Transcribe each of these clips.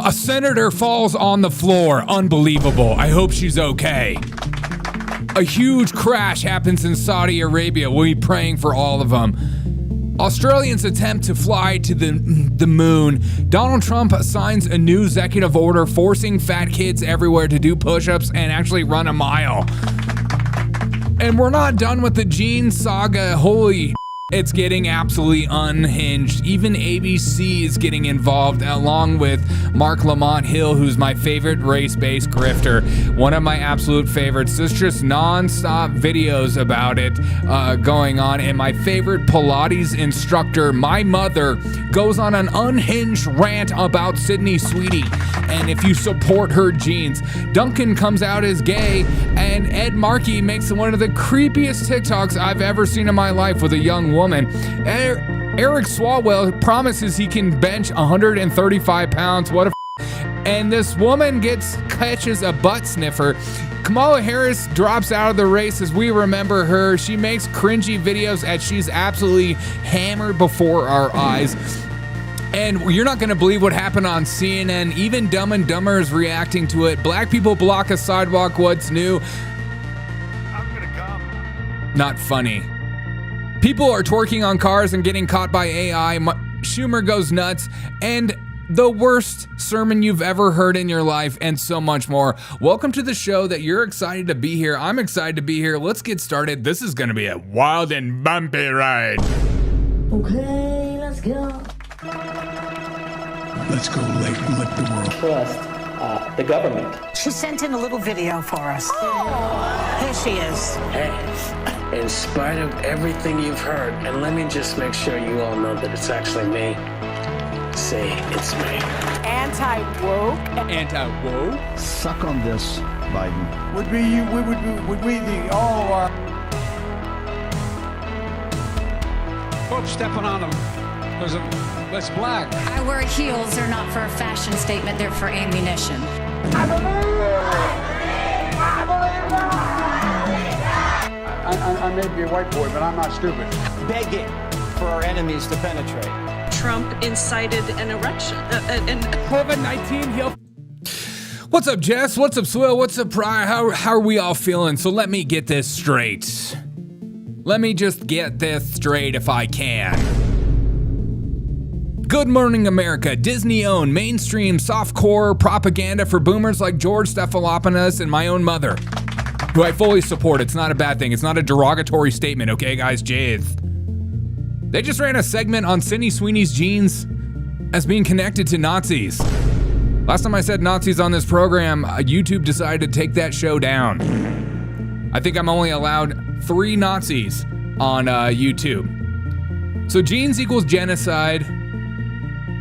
A senator falls on the floor. Unbelievable. I hope she's okay. A huge crash happens in Saudi Arabia. We'll be praying for all of them. Australians attempt to fly to the moon. Donald Trump signs a new executive order forcing fat kids everywhere to do push-ups and actually run a mile. And we're not done with the jeans saga. Holy, it's getting absolutely unhinged. Even ABC is getting involved, along with Mark Lamont Hill, who's my favorite race-based grifter. One of my absolute favorites. There's just non-stop videos about it going on. And my favorite Pilates instructor, my mother, goes on an unhinged rant about Sydney Sweeney. And if you support her genes, Duncan comes out as gay, and Ed Markey makes one of the creepiest TikToks I've ever seen in my life with a young woman. Eric Swalwell promises he can bench 135 pounds. What a and this woman catches a butt sniffer. Kamala Harris drops out of the race as we remember her. She makes cringy videos as she's absolutely hammered before our eyes. And you're not going to believe what happened on CNN. Even Dumb and Dumber is reacting to it. Black people block a sidewalk. What's new? I'm going to come. Not funny. People are twerking on cars and getting caught by AI. Schumer goes nuts. And the worst sermon you've ever heard in your life, and so much more. Welcome to the show that you're excited to be here. I'm excited to be here. Let's get started. This is going to be a wild and bumpy ride. Okay, let's go. Let's go let the world trust the government. She sent in a little video for us. Oh. Here she is. Hey, in spite of everything you've heard, and let me just make sure you all know that it's actually me. Say it's me. Anti-woke. Anti-woke? suck on this, Biden. Would we the all of our Folks stepping on them. That's black. I wear heels. They're not for a fashion statement. They're for ammunition. I may be a white boy, but I'm not stupid. Begging for our enemies to penetrate. Trump incited an erection. COVID-19 heal. What's up, Jess? What's up, Swill? What's up, Pryor? How are we all feeling? So let me get this straight. Let me just get this straight if I can. Good Morning America, Disney-owned, mainstream, softcore propaganda for boomers like George Stephanopoulos and my own mother, who I fully support. It's not a bad thing. It's not a derogatory statement, okay, guys? Jeez. They just ran a segment on Sydney Sweeney's genes as being connected to Nazis. Last time I said Nazis on this program, YouTube decided to take that show down. I think I'm only allowed 3 Nazis on YouTube. So genes equals genocide.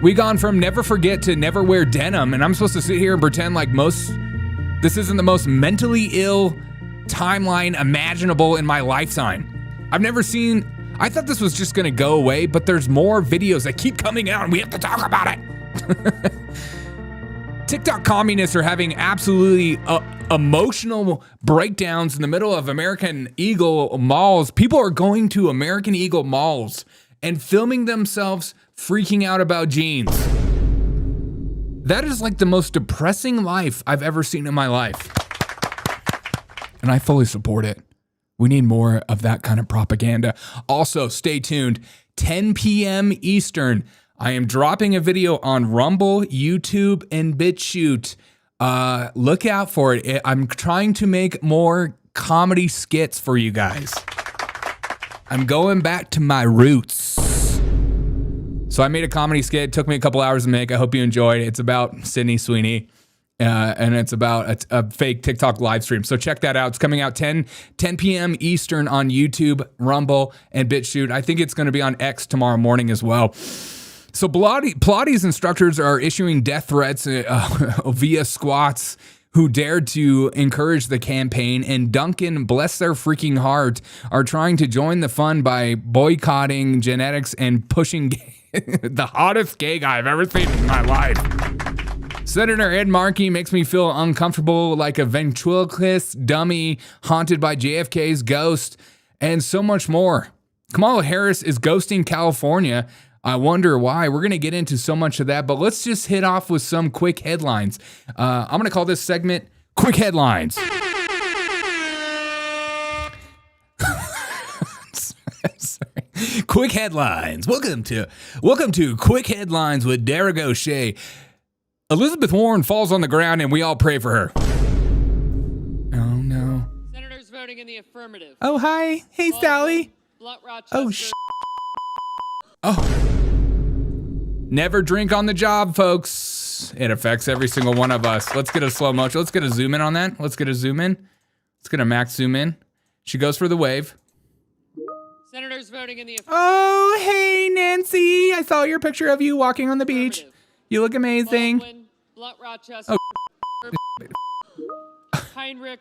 We gone from never forget to never wear denim, and I'm supposed to sit here and pretend like this isn't the most mentally ill timeline imaginable in my lifetime. I thought this was just gonna go away, but there's more videos that keep coming out and we have to talk about it. TikTok communists are having absolutely emotional breakdowns in the middle of American Eagle malls. People are going to American Eagle malls and filming themselves freaking out about jeans. That is like the most depressing life I've ever seen in my life. And I fully support it. We need more of that kind of propaganda. Also, stay tuned. 10 p.m. Eastern, I am dropping a video on Rumble, YouTube, and BitChute. Look out for it. I'm trying to make more comedy skits for you guys. I'm going back to my roots. So I made a comedy skit. It took me a couple hours to make. I hope you enjoyed it. It's about Sydney Sweeney. And it's about a fake TikTok live stream. So check that out. It's coming out 10 p.m. Eastern on YouTube, Rumble, and BitChute. I think it's going to be on X tomorrow morning as well. So Pilates instructors are issuing death threats via squats who dared to encourage the campaign, and Duncan, bless their freaking heart, are trying to join the fun by boycotting genetics and pushing the hottest gay guy I've ever seen in my life. Senator Ed Markey makes me feel uncomfortable like a ventriloquist dummy haunted by JFK's ghost, and so much more. Kamala Harris is ghosting California. I wonder why. We're going to get into so much of that, but let's just hit off with some quick headlines. I'm going to call this segment Quick Headlines. Sorry. Quick Headlines. Welcome to Quick Headlines with Derek O'Shea. Elizabeth Warren falls on the ground and we all pray for her. Oh no. Senators voting in the affirmative. Oh hi. Hey Sally. Oh Oh. Never drink on the job, folks. It affects every single one of us. Let's get a slow motion. Let's get a zoom in on that. Let's get a zoom in. Let's get a max zoom in. She goes for the wave. Senators voting in the Oh, hey, Nancy. I saw your picture of you walking on the beach. You look amazing. Baldwin, Blunt Rochester. Heinrich.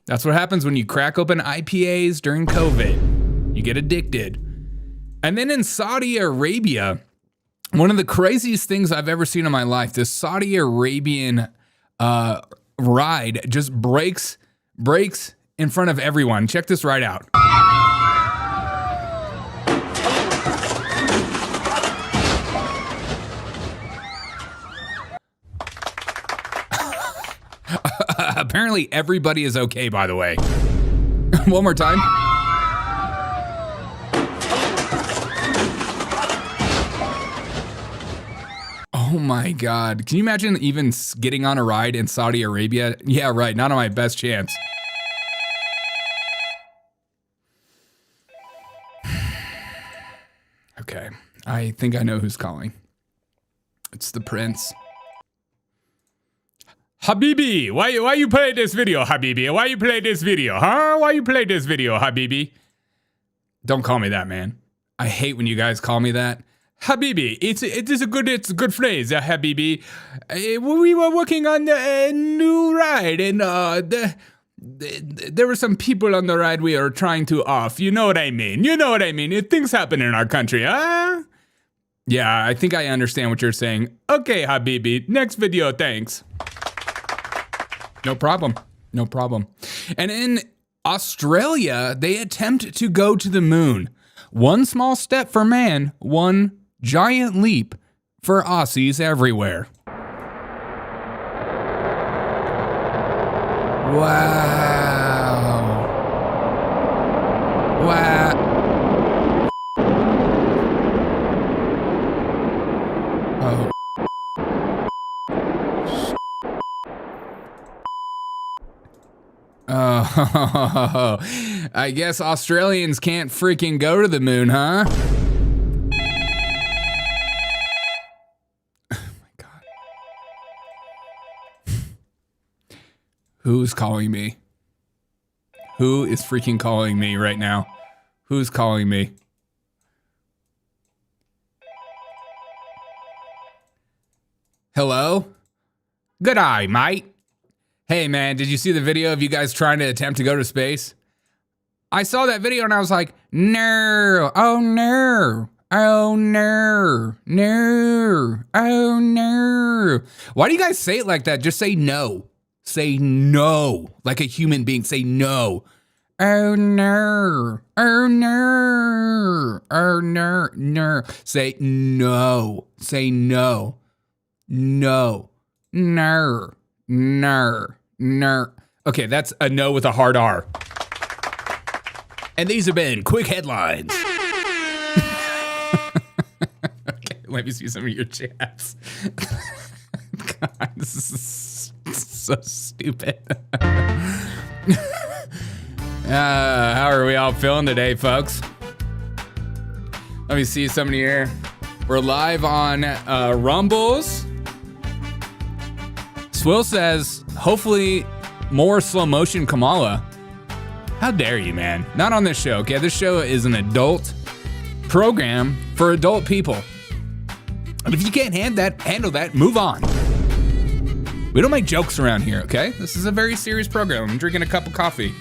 That's what happens when you crack open IPAs during COVID. You get addicted. And then in Saudi Arabia, one of the craziest things I've ever seen in my life, this Saudi Arabian ride just breaks in front of everyone. Check this ride out. Apparently everybody is okay, by the way. One more time. Oh my God. Can you imagine even getting on a ride in Saudi Arabia? Yeah, right. Not on my best chance. Okay. I think I know who's calling. It's the prince. Habibi, why you play this video, Habibi? Why you play this video, huh? Why you play this video, Habibi? Don't call me that, man. I hate when you guys call me that. Habibi, it is a good phrase, Habibi. We were working on a new ride, and there were some people on the ride we are trying to off. You know what I mean? Things happen in our country, huh? Yeah, I think I understand what you're saying. Okay, Habibi, next video, thanks. No problem. And in Australia, they attempt to go to the moon. One small step for man, one giant leap for Aussies everywhere. Wow. Oh. Oh, I guess Australians can't freaking go to the moon, huh? Oh my God. Who's calling me? Who is freaking calling me right now? Who's calling me? Hello? Good eye, mate. Hey man, did you see the video of you guys trying to attempt to go to space? I saw that video and I was like, no, oh no, oh no, no, oh no. Why do you guys say it like that? Just say no. Say no, like a human being. Say no. Oh no, oh no, oh no, no. Say no, say no, no, no. No. Okay, that's a no with a hard R. And these have been Quick Headlines. Okay, let me see some of your chats. God, this is so stupid. How are we all feeling today, folks? Let me see some here. We're live on Rumbles. Swill says, hopefully more slow motion Kamala. How dare you, man? Not on this show, okay? This show is an adult program for adult people. And if you can't handle that, move on. We don't make jokes around here, okay? This is a very serious program. I'm drinking a cup of coffee.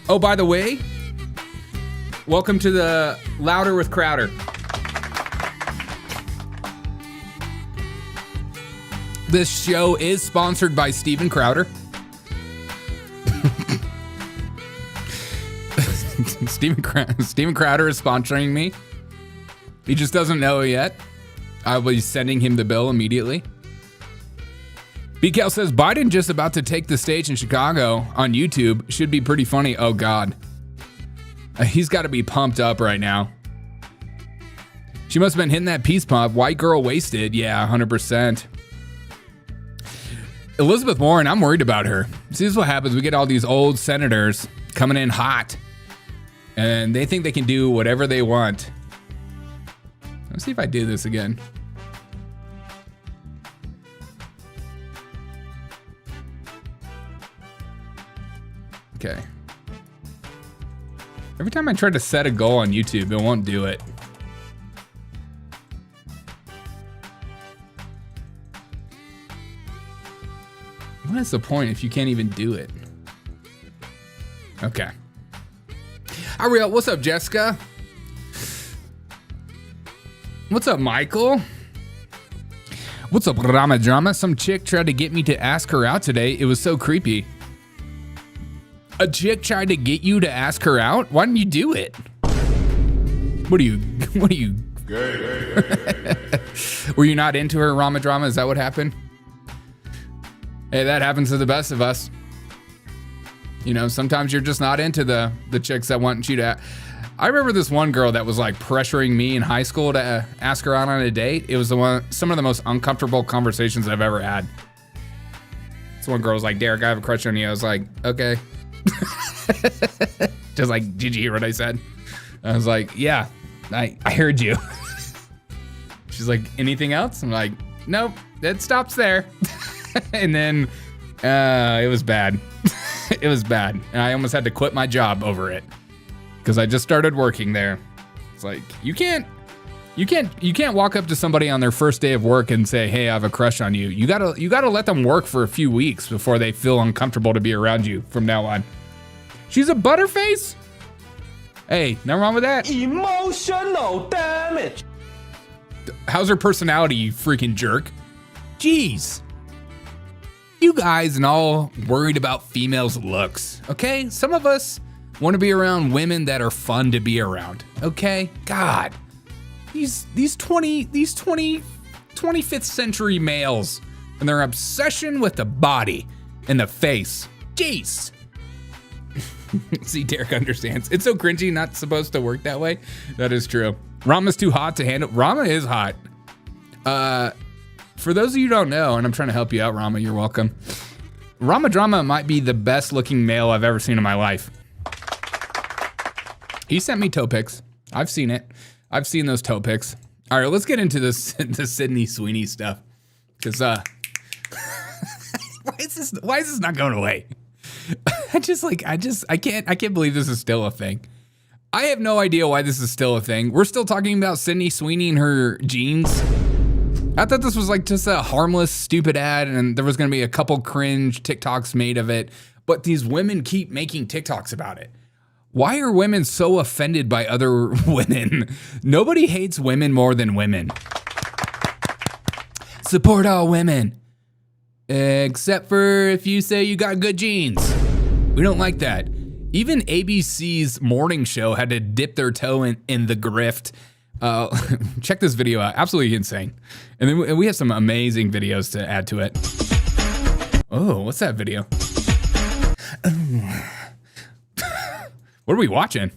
Oh, by the way, welcome to the Louder with Crowder. This show is sponsored by Steven Crowder. Steven Crowder is sponsoring me. He just doesn't know yet. I will be sending him the bill immediately. BCal says Biden just about to take the stage in Chicago on YouTube. Should be pretty funny. Oh, God. He's got to be pumped up right now. She must have been hitting that peace pump. White girl wasted. Yeah, 100%. Elizabeth Warren, I'm worried about her. See, this is what happens. We get all these old senators coming in hot, and they think they can do whatever they want. Let's see if I do this again. Okay. Every time I try to set a goal on YouTube, it won't do it. What is the point if you can't even do it? Okay. Ariel, what's up, Jessica? What's up, Michael? What's up, Rama Drama? Some chick tried to get me to ask her out today. It was so creepy. A chick tried to get you to ask her out? Why didn't you do it? What are you? Were you not into her, Rama Drama? Is that what happened? Hey, that happens to the best of us. You know, sometimes you're just not into the chicks that want you to. I remember this one girl that was like pressuring me in high school to ask her out on a date. It was some of the most uncomfortable conversations I've ever had. This one girl was like, Derek, I have a crush on you. I was like, okay. Just like, did you hear what I said? I was like, yeah, I heard you. She's like, anything else? I'm like, nope, it stops there. And then it was bad. It was bad. And I almost had to quit my job over it because I just started working there. It's like, you can't walk up to somebody on their first day of work and say, hey, I have a crush on you. You gotta let them work for a few weeks before they feel uncomfortable to be around you from now on. She's a butterface? Hey, nothing wrong with that. Emotional damage. How's her personality, you freaking jerk? Jeez. You guys and all worried about females' looks, okay? Some of us want to be around women that are fun to be around, okay? God. These 25th century males and their obsession with the body and the face. Jeez. See, Derek understands. It's so cringy, not supposed to work that way. That is true. Rama's too hot to handle. Rama is hot. For those of you who don't know, and I'm trying to help you out, Rama, you're welcome. Rama Drama might be the best looking male I've ever seen in my life. He sent me toe pics. I've seen it. I've seen those toe pics. All right, let's get into this, the Sydney Sweeney stuff. Because, why is this not going away? I can't believe this is still a thing. I have no idea why this is still a thing. We're still talking about Sydney Sweeney and her jeans. I thought this was like just a harmless, stupid ad, and there was going to be a couple cringe TikToks made of it. But these women keep making TikToks about it. Why are women so offended by other women? Nobody hates women more than women. Support all women. Except for if you say you got good genes. We don't like that. Even ABC's morning show had to dip their toe in the grift. Check this video out. Absolutely insane. And then we have some amazing videos to add to it. Oh, what's that video? What are we watching?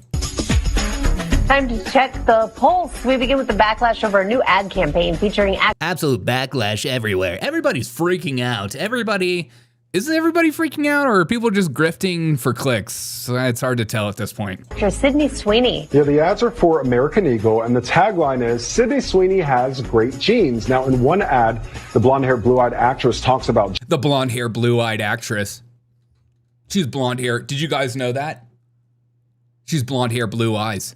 Time to check the pulse. We begin with the backlash over a new ad campaign featuring absolute backlash everywhere. Everybody's freaking out. Isn't everybody freaking out, or are people just grifting for clicks? So it's hard to tell at this point. actor Sydney Sweeney. Yeah, the ads are for American Eagle, and the tagline is, Sydney Sweeney has great genes. Now, in one ad, the blonde-haired, blue-eyed actress talks about... The blonde-haired, blue-eyed actress. She's blonde hair. Did you guys know that? She's blonde hair, blue eyes.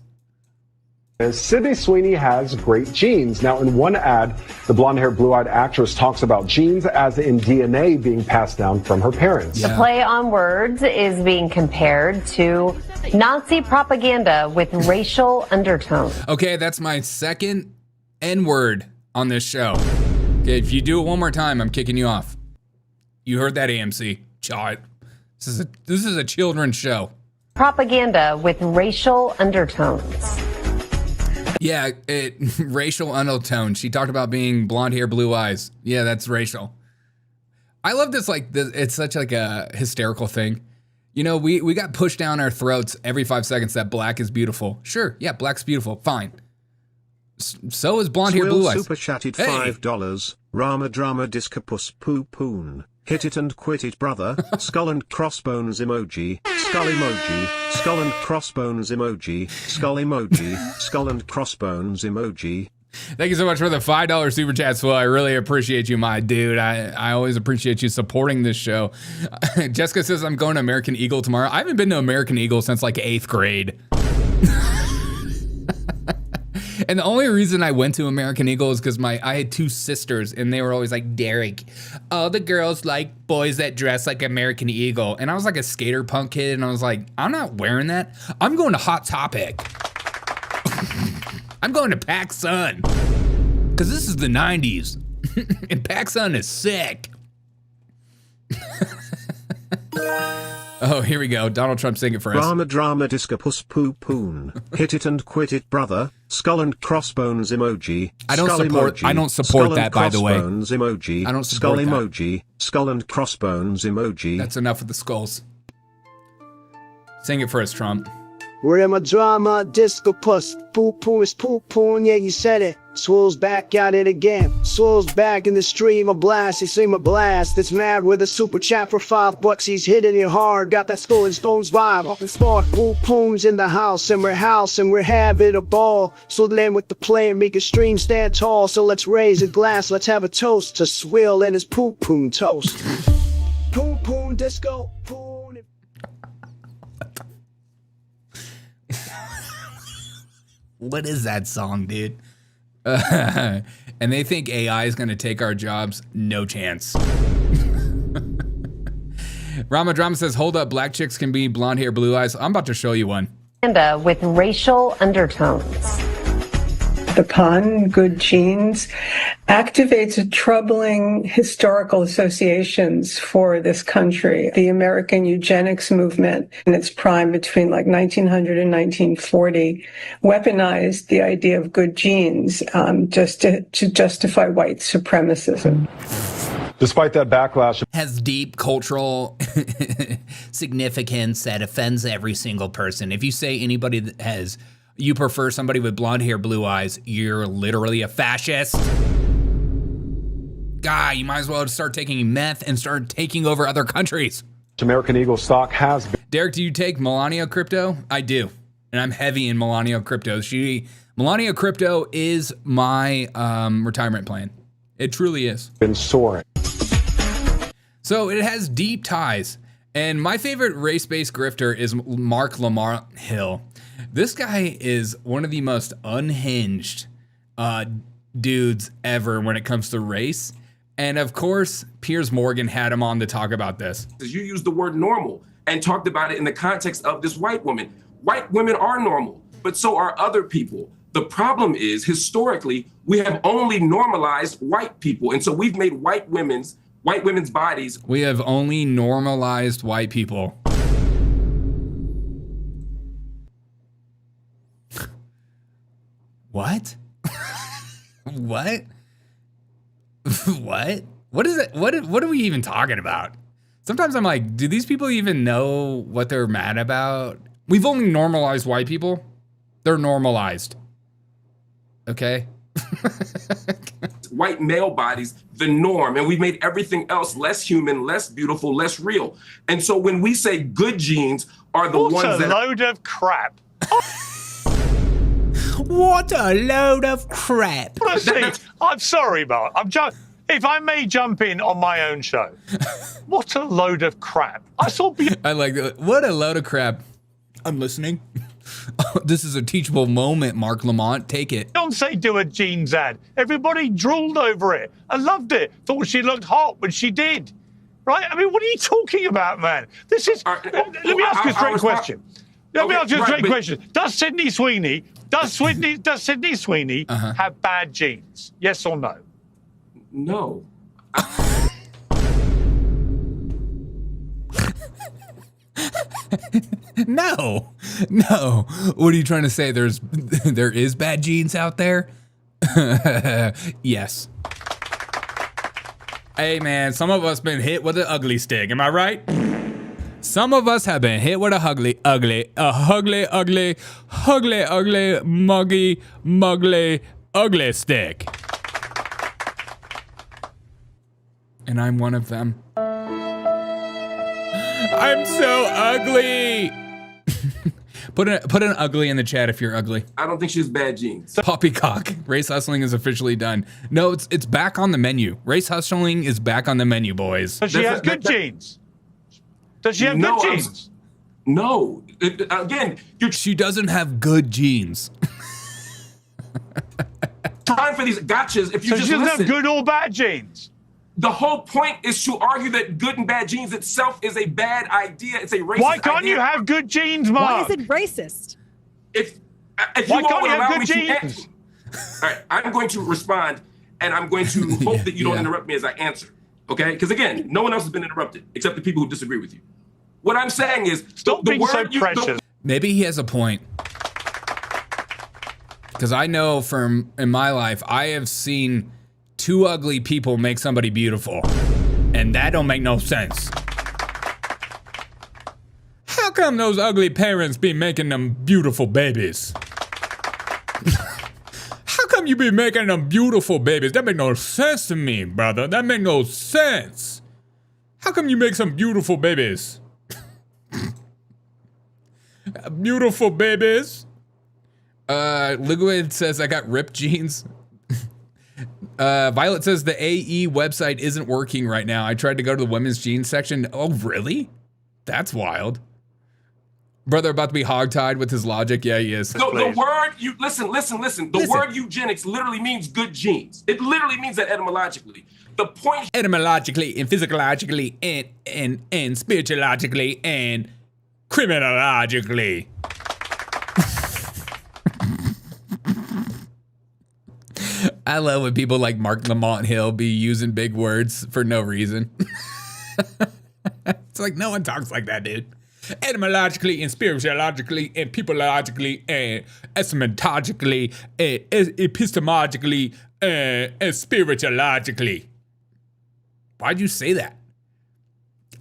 Sydney Sweeney has great genes. Now, in one ad, the blonde-haired, blue-eyed actress talks about genes as in DNA being passed down from her parents. The play on words is being compared to Nazi propaganda with racial undertones. Okay, that's my second N-word on this show. Okay, if you do it one more time, I'm kicking you off. You heard that, AMC. Child. This is a children's show. Propaganda with racial undertones. Yeah, racial undertone. She talked about being blonde hair, blue eyes. Yeah, that's racial. I love this. It's such like a hysterical thing. You know, we got pushed down our throats every 5 seconds that black is beautiful. Sure, yeah, black's beautiful. Fine. So is blonde hair, blue eyes. Super chatted $5. Rama drama discapus poo poon. Hit it and quit it, brother. Skull and crossbones emoji. Skull emoji. Skull and crossbones emoji. Skull emoji. Skull and crossbones emoji. Thank you so much for the $5 super chat, Swell. I really appreciate you, my dude. I always appreciate you supporting this show. Jessica says I'm going to American Eagle tomorrow. I haven't been to American Eagle since like 8th grade. And the only reason I went to American Eagle is because I had 2 sisters, and they were always like, Derek, all the girls like boys that dress like American Eagle. And I was like a skater punk kid, and I was like, I'm not wearing that. I'm going to Hot Topic. I'm going to PacSun. Because this is the 90s. And PacSun is sick. Oh, here we go. Donald Trump sing it for us. Drama drama discapus poo poon. Hit it and quit it, brother. Skull and crossbones emoji. I don't support that, by the way. Emoji. I don't support skull emoji. Skull and crossbones emoji. That's enough of the skulls. Sing it for us, Trump. Rama drama, disco puss, poo poo is poo poo, yeah, you said it. Swole's back at it again. Swole's back in the stream of blast. They seem a blast. It's mad with a super chat for $5. He's hitting it hard. Got that Skull and Stones vibe. Off and spark. Poo poo's in the house, and we're having a ball. So land with the play and make a stream stand tall. So let's raise a glass. Let's have a toast to Swill and his poo poo toast. Poo poo disco poo. What is that song, dude? And they think AI is going to take our jobs. No chance. Rama Drama says, hold up, black chicks can be blonde hair, blue eyes. I'm about to show you one. With racial undertones. The pun, good genes, activates troubling historical associations for this country. The American eugenics movement in its prime between like 1900 and 1940 weaponized the idea of good genes just to justify white supremacism. Despite that backlash, has deep cultural significance that offends every single person. If you say anybody that has, you prefer somebody with blonde hair, blue eyes, you're literally a fascist. Guy, you might as well start taking meth and start taking over other countries. American Eagle stock has been. Derek, do you take Melania crypto? I do. And I'm heavy in Melania crypto. Melania crypto is my retirement plan. It truly is. Been soaring. So it has deep ties. And my favorite race-based grifter is Mark Lamar Hill. This guy is one of the most unhinged dudes ever when it comes to race. And of course, Piers Morgan had him on to talk about this. You used the word normal and talked about it in the context of this white woman. White women are normal, but so are other people. The problem is, historically, we have only normalized white people. And so we've made white women's bodies. We have only normalized white people. What? What? What? What is it? What are we even talking about? Sometimes I'm like, do these people even know what they're mad about? We've only normalized white people. They're normalized. Okay? White male bodies, the norm, and we've made everything else less human, less beautiful, less real. And so when we say good genes are the ones that— What a load of crap. What a load of crap. Honestly, I'm sorry, Mark. If I may jump in on my own show, what a load of crap. I like that. What a load of crap. I'm listening. This is a teachable moment, Mark Lamont. Take it. Beyonce do a jeans ad. Everybody drooled over it. I loved it. Thought she looked hot when she did. Right? I mean, what are you talking about, man? This is... Let me ask you a straight question. Let me ask you a straight question. Does Sydney Sweeney have bad genes? Yes or no? No. No. What are you trying to say? There is bad genes out there? Yes. Hey man, some of us been hit with an ugly stick. Am I right? Some of us have been hit with a ugly stick. And I'm one of them. I'm so ugly. Put an ugly in the chat if you're ugly. I don't think she has bad genes. Poppycock. Race hustling is officially done. No, it's back on the menu. Race hustling is back on the menu, boys. But she has good genes. Does she have good genes? No. Again, she doesn't have good genes. Trying for these gotchas if you so just she doesn't listen. have good or bad genes. The whole point is to argue that good and bad genes itself is a bad idea. It's a racist idea. Why can't you have good genes, Mark? Why is it racist? If Why you can't you have good genes? All right, I'm going to respond, and I'm going to hope that you don't interrupt me as I answer, okay? Because again, no one else has been interrupted except the people who disagree with you. What I'm saying is, stop being so precious. Maybe he has a point. Because I know from in my life, I have seen two ugly people make somebody beautiful. And that don't make no sense. How come those ugly parents be making them beautiful babies? How come you be making them beautiful babies? That make no sense to me, brother. That make no sense. How come you make some beautiful babies? Beautiful babies. Liquid says I got ripped jeans. Violet says the AE website isn't working right now. I tried to go to the women's jeans section. Oh, really? That's wild. Brother about to be hogtied with his logic. Yeah, he is. No, the word, you listen. The word eugenics literally means good genes. It literally means that etymologically. The point etymologically and physiologically and spiritualogically and criminologically. I love when people like Mark Lamont Hill be using big words for no reason. It's like no one talks like that, dude. Etymologically and spiritualogically and peopleologically and epistemologically and epistemologically and spiritualogically. Why'd you say that?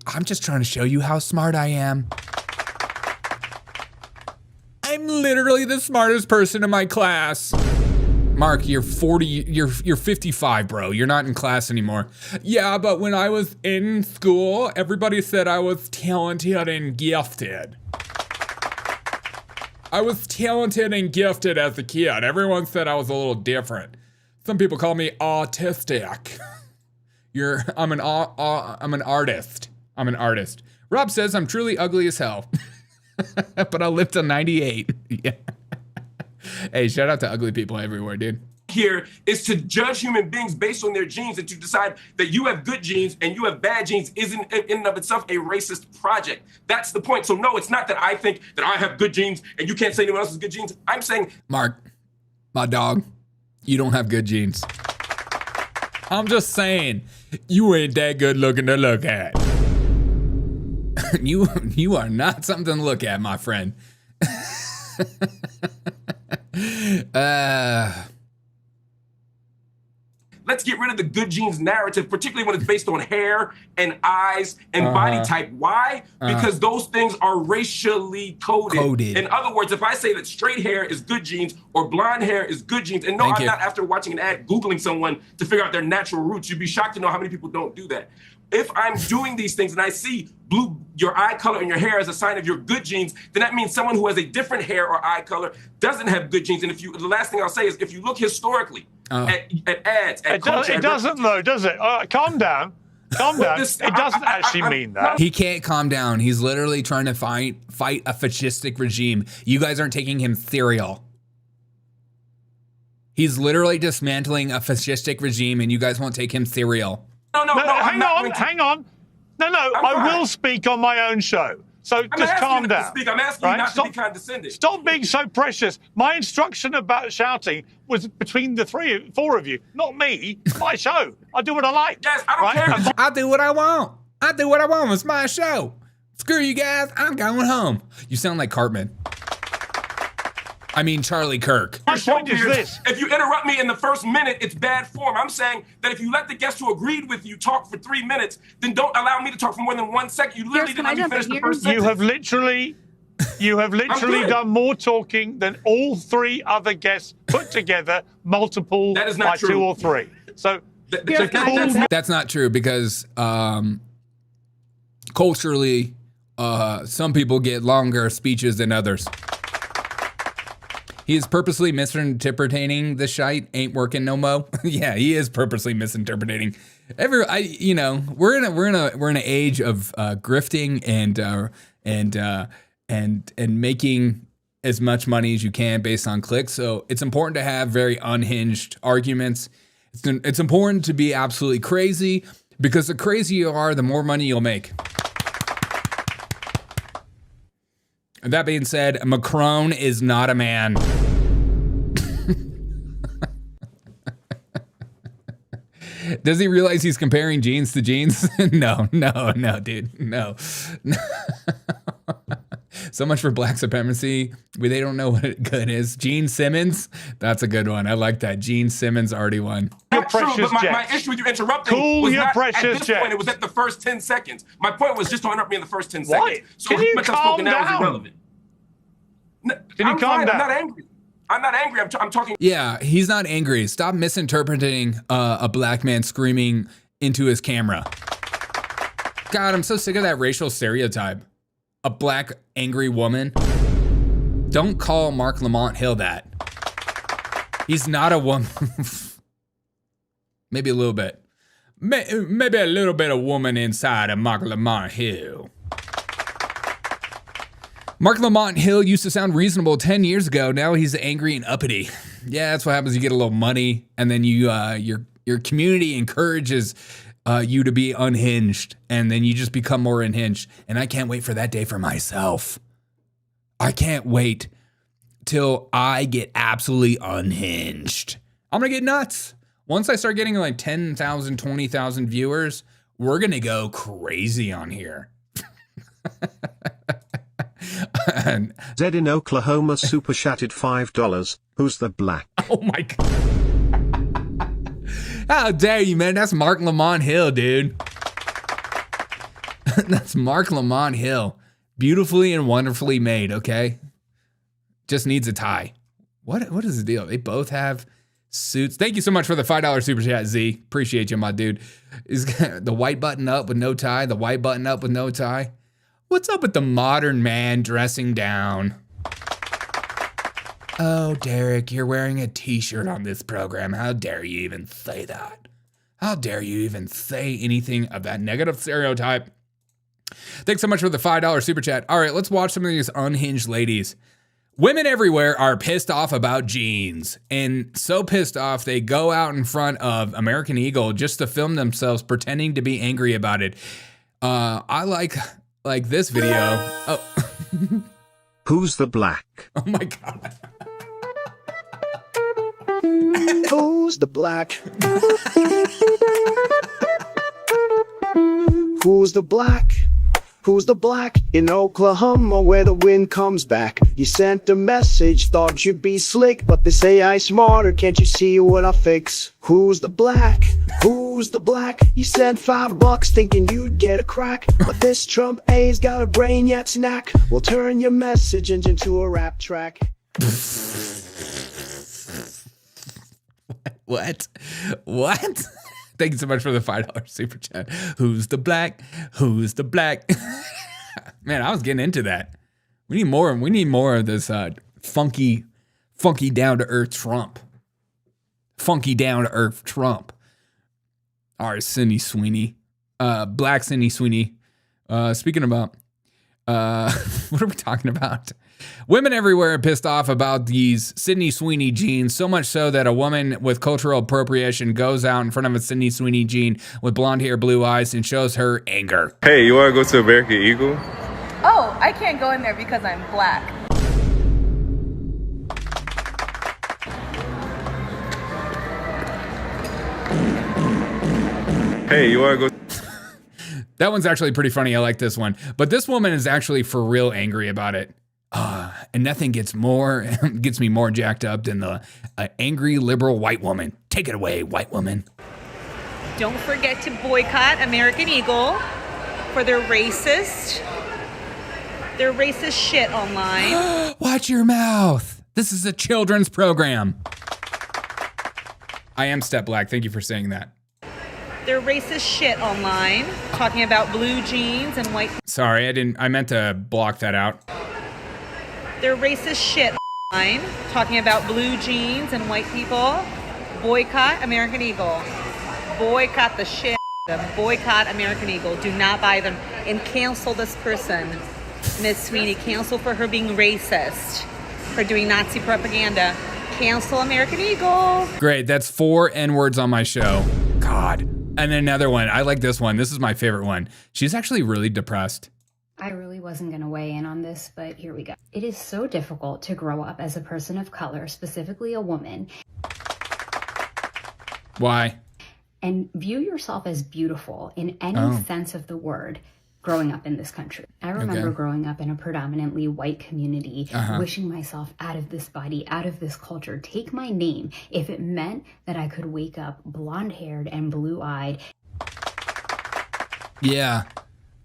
I'm just trying to show you how smart I am. I'm literally the smartest person in my class. Mark, you're 40, you're 55, bro. You're not in class anymore. Yeah, but when I was in school, everybody said I was talented and gifted. I was talented and gifted as a kid. Everyone said I was a little different. Some people call me autistic. I'm an artist. I'm an artist. Rob says I'm truly ugly as hell. But I'll live till 98. Yeah. Hey, shout out to ugly people everywhere, dude. Here is to judge human beings based on their genes and to decide that you have good genes and you have bad genes isn't in and of itself a racist project. That's the point. So no, it's not that I think that I have good genes and you can't say anyone else has good genes. I'm saying, Mark, my dog, you don't have good genes. I'm just saying, you ain't that good looking to look at. You are not something to look at, my friend. Let's get rid of the good genes narrative, particularly when it's based on hair and eyes and body type. Why? Because those things are racially coded. In other words, if I say that straight hair is good genes or blonde hair is good genes, and no, I'm not after watching an ad, Googling someone to figure out their natural roots. You'd be shocked to know how many people don't do that. If I'm doing these things and I see your eye color and your hair as a sign of your good genes, then that means someone who has a different hair or eye color doesn't have good genes. And the last thing I'll say is, if you look historically at ads, at culture, it doesn't though, does it? Calm down. Calm down. It doesn't actually mean that. He can't calm down. He's literally trying to fight a fascistic regime. You guys aren't taking him serial. He's literally dismantling a fascistic regime, and you guys won't take him serial. No, hang on. No, I will speak on my own show. So just calm down. I'm asking you not to be condescending. Stop being so precious. My instruction about shouting was between the four of you, not me. It's my show. I do what I like. Yes, I don't care. I do what I want. I do what I want. It's my show. Screw you guys, I'm going home. You sound like Cartman. I mean, Charlie Kirk. My point is this. If you interrupt me in the first minute, it's bad form. I'm saying that if you let the guest who agreed with you talk for 3 minutes, then don't allow me to talk for more than 1 second. You literally didn't let me finish the first sentence. You have literally done more talking than all 3 other guests put together, multiple that is not by true. 2 or 3. So that's not true because culturally, some people get longer speeches than others. He is purposely misinterpreting the shite. Ain't working no mo. Yeah, he is purposely misinterpreting. We're in an age of grifting and making as much money as you can based on clicks. So it's important to have very unhinged arguments. It's important to be absolutely crazy because the crazier you are, the more money you'll make. That being said, Macron is not a man. Does he realize he's comparing jeans to jeans? No, dude. No. So much for black supremacy. They don't know what good is. Gene Simmons? That's a good one. I like that. Gene Simmons already won. Not true, but my issue with you interrupting was not at this point. It was at the first 10 seconds. My point was just to interrupt me in the first 10 seconds. So Can you much I've calm spoken now is down? irrelevant. Can you calm down? I'm not angry. I'm not angry. I'm talking. Yeah, he's not angry. Stop misinterpreting a black man screaming into his camera. God, I'm so sick of that racial stereotype. A black angry woman. Don't call Mark Lamont Hill that. He's not a woman. Maybe a little bit. Maybe a little bit of woman inside of Mark Lamont Hill. Mark Lamont Hill used to sound reasonable 10 years ago. Now he's angry and uppity. Yeah, that's what happens. You get a little money, and then your community encourages you to be unhinged, and then you just become more unhinged. And I can't wait for that day for myself. I can't wait till I get absolutely unhinged. I'm gonna get nuts. Once I start getting like 10,000, 20,000 viewers, we're gonna go crazy on here. Zed in Oklahoma super chatted $5. Who's the black? Oh my God. How dare you, man? That's Mark Lamont Hill, dude. That's Mark Lamont Hill. Beautifully and wonderfully made, okay? Just needs a tie. What is the deal? They both have suits. Thank you so much for the $5 super chat, Z. Appreciate you, my dude. Is the white button up with no tie? The white button up with no tie? What's up with the modern man dressing down? Oh, Derek, you're wearing a t-shirt on this program. How dare you even say that? How dare you even say anything of that negative stereotype? Thanks so much for the $5 super chat. All right, let's watch some of these unhinged ladies. Women everywhere are pissed off about jeans, and so pissed off they go out in front of American Eagle just to film themselves pretending to be angry about it. I like this video. Oh. Who's the black? Oh my God. Who's the black? Who's the black? Who's the black? In Oklahoma where the wind comes back. You sent a message, thought you'd be slick, but they say I'm smarter, can't you see what I fix? Who's the black? Who's the black? You sent $5 thinking you'd get a crack, but this Trump A's got a brain yet snack. We'll turn your message into a rap track. What? Thank you so much for the $5 super chat. Who's the black? Who's the black? Man, I was getting into that. We need more of this funky down to earth Trump. Funky down to earth Trump. All right, Cindy Sweeney. Black Cindy Sweeney. Speaking about what are we talking about? Women everywhere are pissed off about these Sydney Sweeney jeans, so much so that a woman with cultural appropriation goes out in front of a Sydney Sweeney jean with blonde hair, blue eyes, and shows her anger. Hey, you want to go to American Eagle? Oh, I can't go in there because I'm black. Hey, you want to go? That one's actually pretty funny. I like this one. But this woman is actually for real angry about it. And nothing gets me more jacked up than the angry liberal white woman. Take it away, white woman. Don't forget to boycott American Eagle for their racist shit online. Watch your mouth. This is a children's program. I am Step Black. Thank you for saying that. Their racist shit online, talking about blue jeans and white. Sorry, I meant to block that out. Their racist shit online, talking about blue jeans and white people. Boycott American Eagle. Boycott the shit. Boycott American Eagle. Do not buy them. And cancel this person, Miss Sweeney. Cancel for her being racist, for doing Nazi propaganda. Cancel American Eagle. Great. That's 4 N-words on my show. God. And then another one. I like this one. This is my favorite one. She's actually really depressed. I really wasn't going to weigh in on this, but here we go. It is so difficult to grow up as a person of color, specifically a woman. Why? And view yourself as beautiful in any sense of the word growing up in this country. I remember growing up in a predominantly white community, wishing myself out of this body, out of this culture. Take my name if it meant that I could wake up blonde-haired and blue-eyed. Yeah.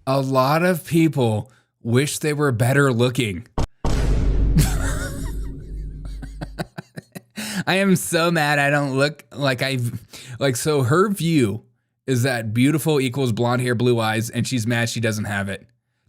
A lot of people wish they were better looking. I am so mad I don't look like so her view is that beautiful equals blonde hair, blue eyes, and she's mad she doesn't have it.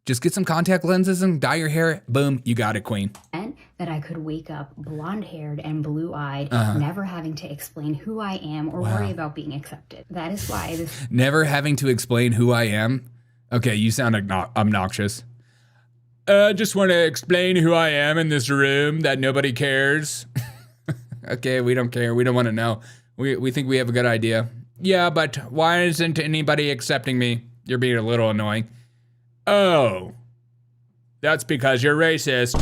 Just get some contact lenses and dye your hair. Boom, you got it, queen. And that I could wake up blonde-haired and blue-eyed, never having to explain who I am or worry about being accepted. That is why this... Never having to explain who I am? Okay, you sound obnoxious. Just want to explain who I am in this room that nobody cares. Okay, we don't care. We don't want to know. We think we have a good idea. Yeah, but why isn't anybody accepting me? You're being a little annoying. Oh, that's because you're racist.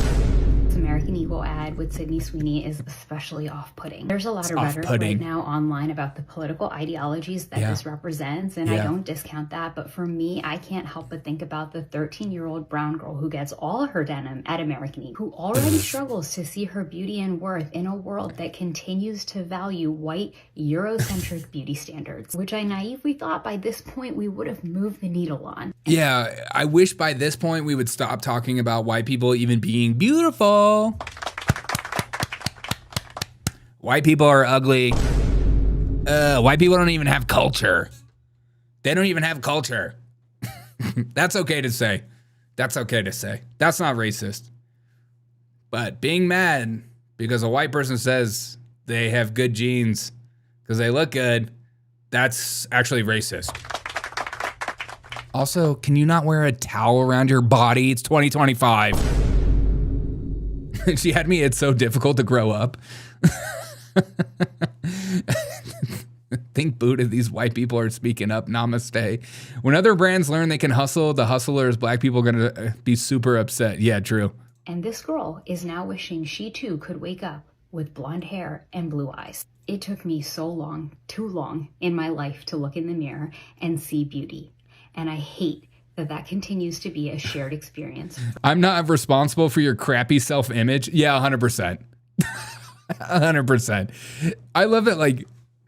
This American Eagle ad with Sydney Sweeney is especially off-putting. There's a lot of rhetoric right now online about the political ideologies that this represents, and I don't discount that, but for me, I can't help but think about the 13-year-old brown girl who gets all her denim at American Eagle, who already struggles to see her beauty and worth in a world that continues to value white, Eurocentric beauty standards, which I naively thought by this point we would have moved the needle on. Yeah, I wish by this point we would stop talking about white people even being beautiful. White people are ugly. White people don't even have culture. They don't even have culture. That's okay to say. That's okay to say. That's not racist. But being mad because a white person says they have good genes because they look good, that's actually racist. Also, can you not wear a towel around your body? It's 2025. She had me, it's so difficult to grow up. Think Buddha, these white people are speaking up. Namaste. When other brands learn they can hustle, the hustlers, black people are going to be super upset. Yeah, true. And this girl is now wishing she too could wake up with blonde hair and blue eyes. It took me so long, too long in my life to look in the mirror and see beauty. And I hate that continues to be a shared experience. I'm not responsible for your crappy self-image. Yeah, 100%. 100%. I love it. Like,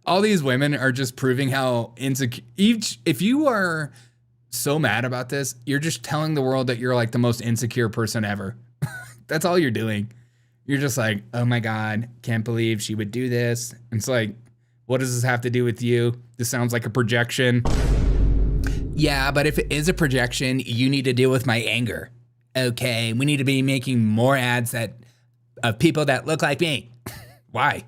all these women are just proving how insecure. If you are so mad about this, you're just telling the world that you're like the most insecure person ever. That's all you're doing. You're just like, oh my God, can't believe she would do this. And it's like, what does this have to do with you? This sounds like a projection. Yeah, but if it is a projection, you need to deal with my anger. Okay, we need to be making more ads of people that look like me. Why?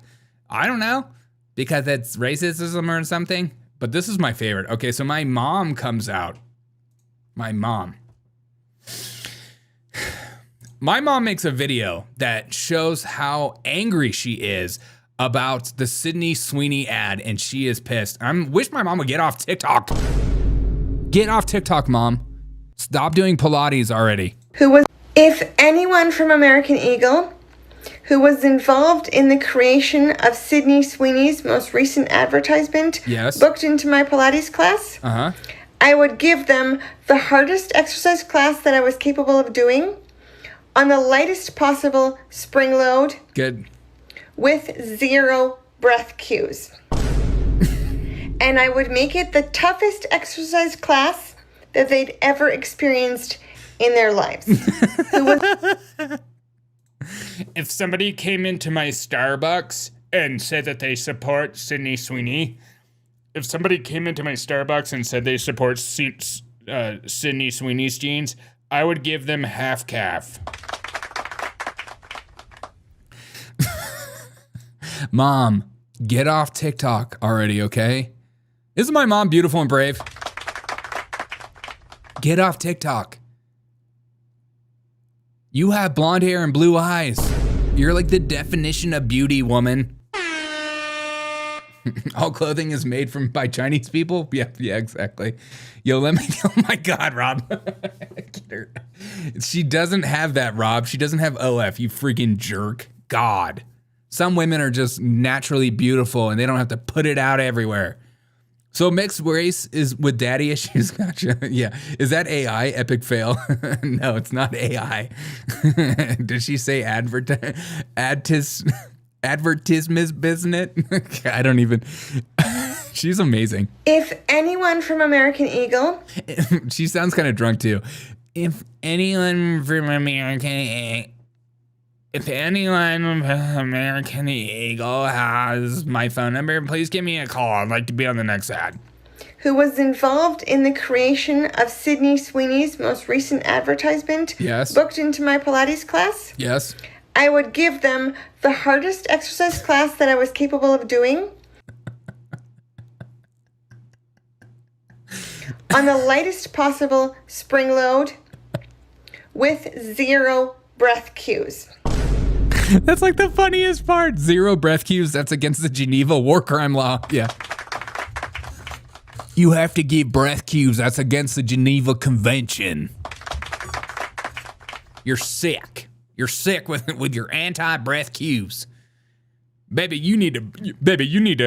I don't know. Because it's racism or something. But this is my favorite. Okay, so my mom comes out. My mom makes a video that shows how angry she is about the Sydney Sweeney ad, and she is pissed. I wish my mom would get off TikTok. Get off TikTok, Mom. Stop doing Pilates already. If anyone from American Eagle who was involved in the creation of Sydney Sweeney's most recent advertisement booked into my Pilates class, I would give them the hardest exercise class that I was capable of doing on the lightest possible spring load. Good. With 0 breath cues. And I would make it the toughest exercise class that they'd ever experienced in their lives. If somebody came into my Starbucks and said that they support Sydney Sweeney, if somebody came into my Starbucks and said they support Sydney Sweeney's jeans, I would give them half calf. Mom, get off TikTok already, okay? Isn't my mom beautiful and brave? Get off TikTok. You have blonde hair and blue eyes. You're like the definition of beauty, woman. All clothing is made by Chinese people? Yeah, exactly. Yo, let me, oh my God, Rob. She doesn't have that, Rob. She doesn't have OF, you freaking jerk. God. Some women are just naturally beautiful and they don't have to put it out everywhere. So mixed race is with daddy issues? Gotcha. Yeah. Is that AI? Epic fail. No, it's not AI. Did she say advertisement business? I don't even. She's amazing. If anyone from American Eagle. She sounds kind of drunk too. If anyone from American Eagle has my phone number, please give me a call. I'd like to be on the next ad. Who was involved in the creation of Sydney Sweeney's most recent advertisement? Yes. Booked into my Pilates class? Yes. I would give them the hardest exercise class that I was capable of doing on the lightest possible spring load with 0 breath cues. That's like the funniest part. 0 breath cues. That's against the Geneva war crime law. Yeah. You have to give breath cues. That's against the Geneva Convention. You're sick. You're sick with your anti-breath cues. Baby, you need to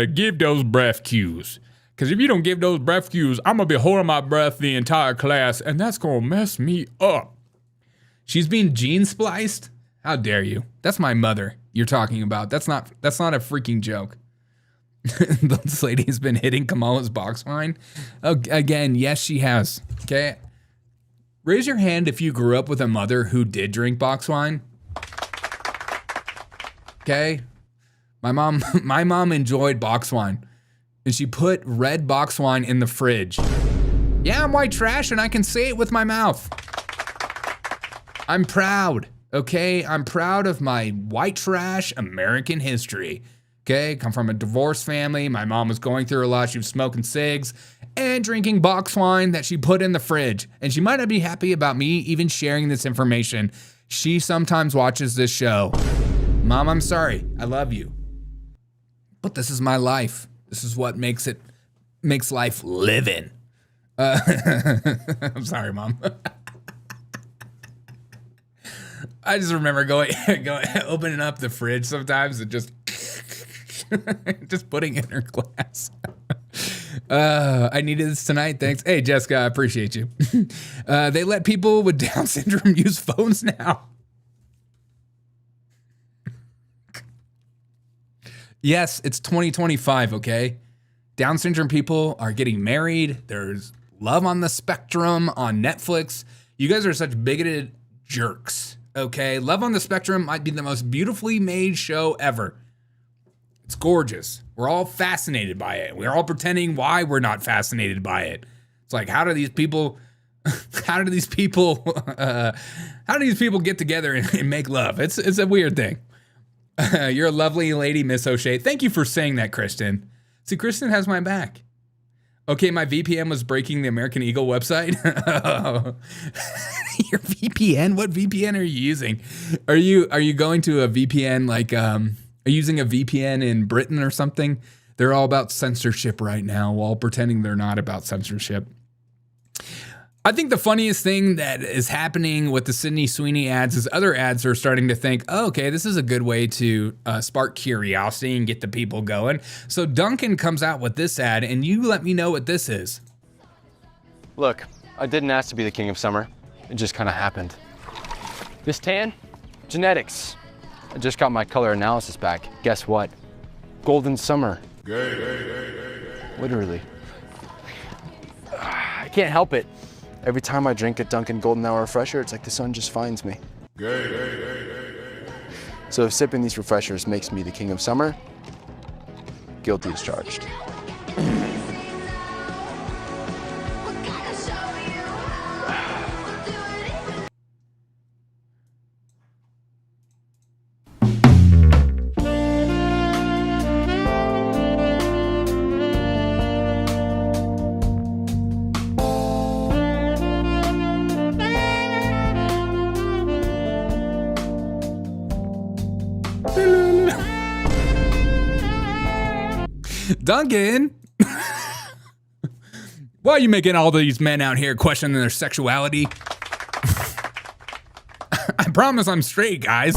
give those breath cues. Because if you don't give those breath cues, I'm going to be holding my breath the entire class, and that's going to mess me up. She's being gene spliced? How dare you? That's my mother you're talking about. That's not a freaking joke. This lady has been hitting Kamala's box wine. Oh, again, yes, she has. Okay. Raise your hand if you grew up with a mother who did drink box wine. Okay. My mom enjoyed box wine. And she put red box wine in the fridge. Yeah, I'm white trash and I can say it with my mouth. I'm proud. Okay, I'm proud of my white trash American history. Okay, come from a divorced family. My mom was going through a lot. She was smoking cigs and drinking box wine that she put in the fridge. And she might not be happy about me even sharing this information. She sometimes watches this show. Mom, I'm sorry. I love you. But this is my life. This is what makes life living. I'm sorry, Mom. I just remember going opening up the fridge sometimes and just putting in her glass. I needed this tonight. Thanks. Hey, Jessica, I appreciate you. They let people with Down syndrome use phones now. Yes, it's 2025, okay? Down syndrome people are getting married. There's Love on the Spectrum on Netflix. You guys are such bigoted jerks. Okay, Love on the Spectrum might be the most beautifully made show ever. It's gorgeous. We're all fascinated by it. We're all pretending why we're not fascinated by it. It's like, how do these people get together and make love? It's a weird thing. You're a lovely lady, Miss O'Shea. Thank you for saying that, Kristen. See, Kristen has my back. Okay, my VPN was breaking the American Eagle website. Your VPN? What VPN are you using? Are you going to a VPN like are you using a VPN in Britain or something? They're all about censorship right now, while pretending they're not about censorship. I think the funniest thing that is happening with the Sydney Sweeney ads is other ads are starting to think, oh, okay, this is a good way to spark curiosity and get the people going. So Duncan comes out with this ad, and you let me know what this is. Look, I didn't ask to be the king of summer. It just kind of happened. This tan? Genetics. I just got my color analysis back. Guess what? Golden summer. Literally. I can't help it. Every time I drink a Dunkin' Golden Hour refresher, it's like the sun just finds me. So if sipping these refreshers makes me the king of summer, guilty as charged. Duncan, why are you making all these men out here questioning their sexuality? I promise I'm straight, guys.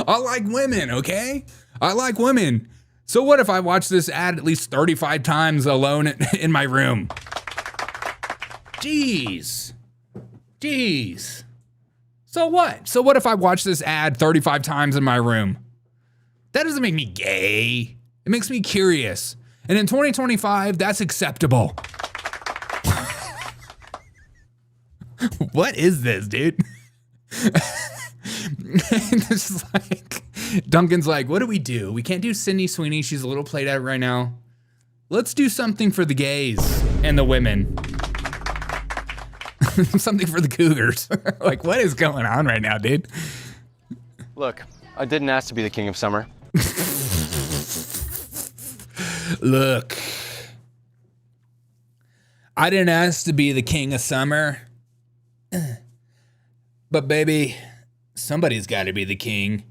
I like women, okay? I like women. So what if I watch this ad at least 35 times alone in my room? Jeez. So what? So what if I watch this ad 35 times in my room? That doesn't make me gay. It makes me curious. And in 2025, that's acceptable. What is this, dude? This is like, Duncan's like, what do? We can't do Sydney Sweeney. She's a little played out right now. Let's do something for the gays and the women. Something for the cougars. Like, what is going on right now, dude? Look, I didn't ask to be the king of summer. Look, I didn't ask to be the king of summer, but baby, somebody's got to be the king.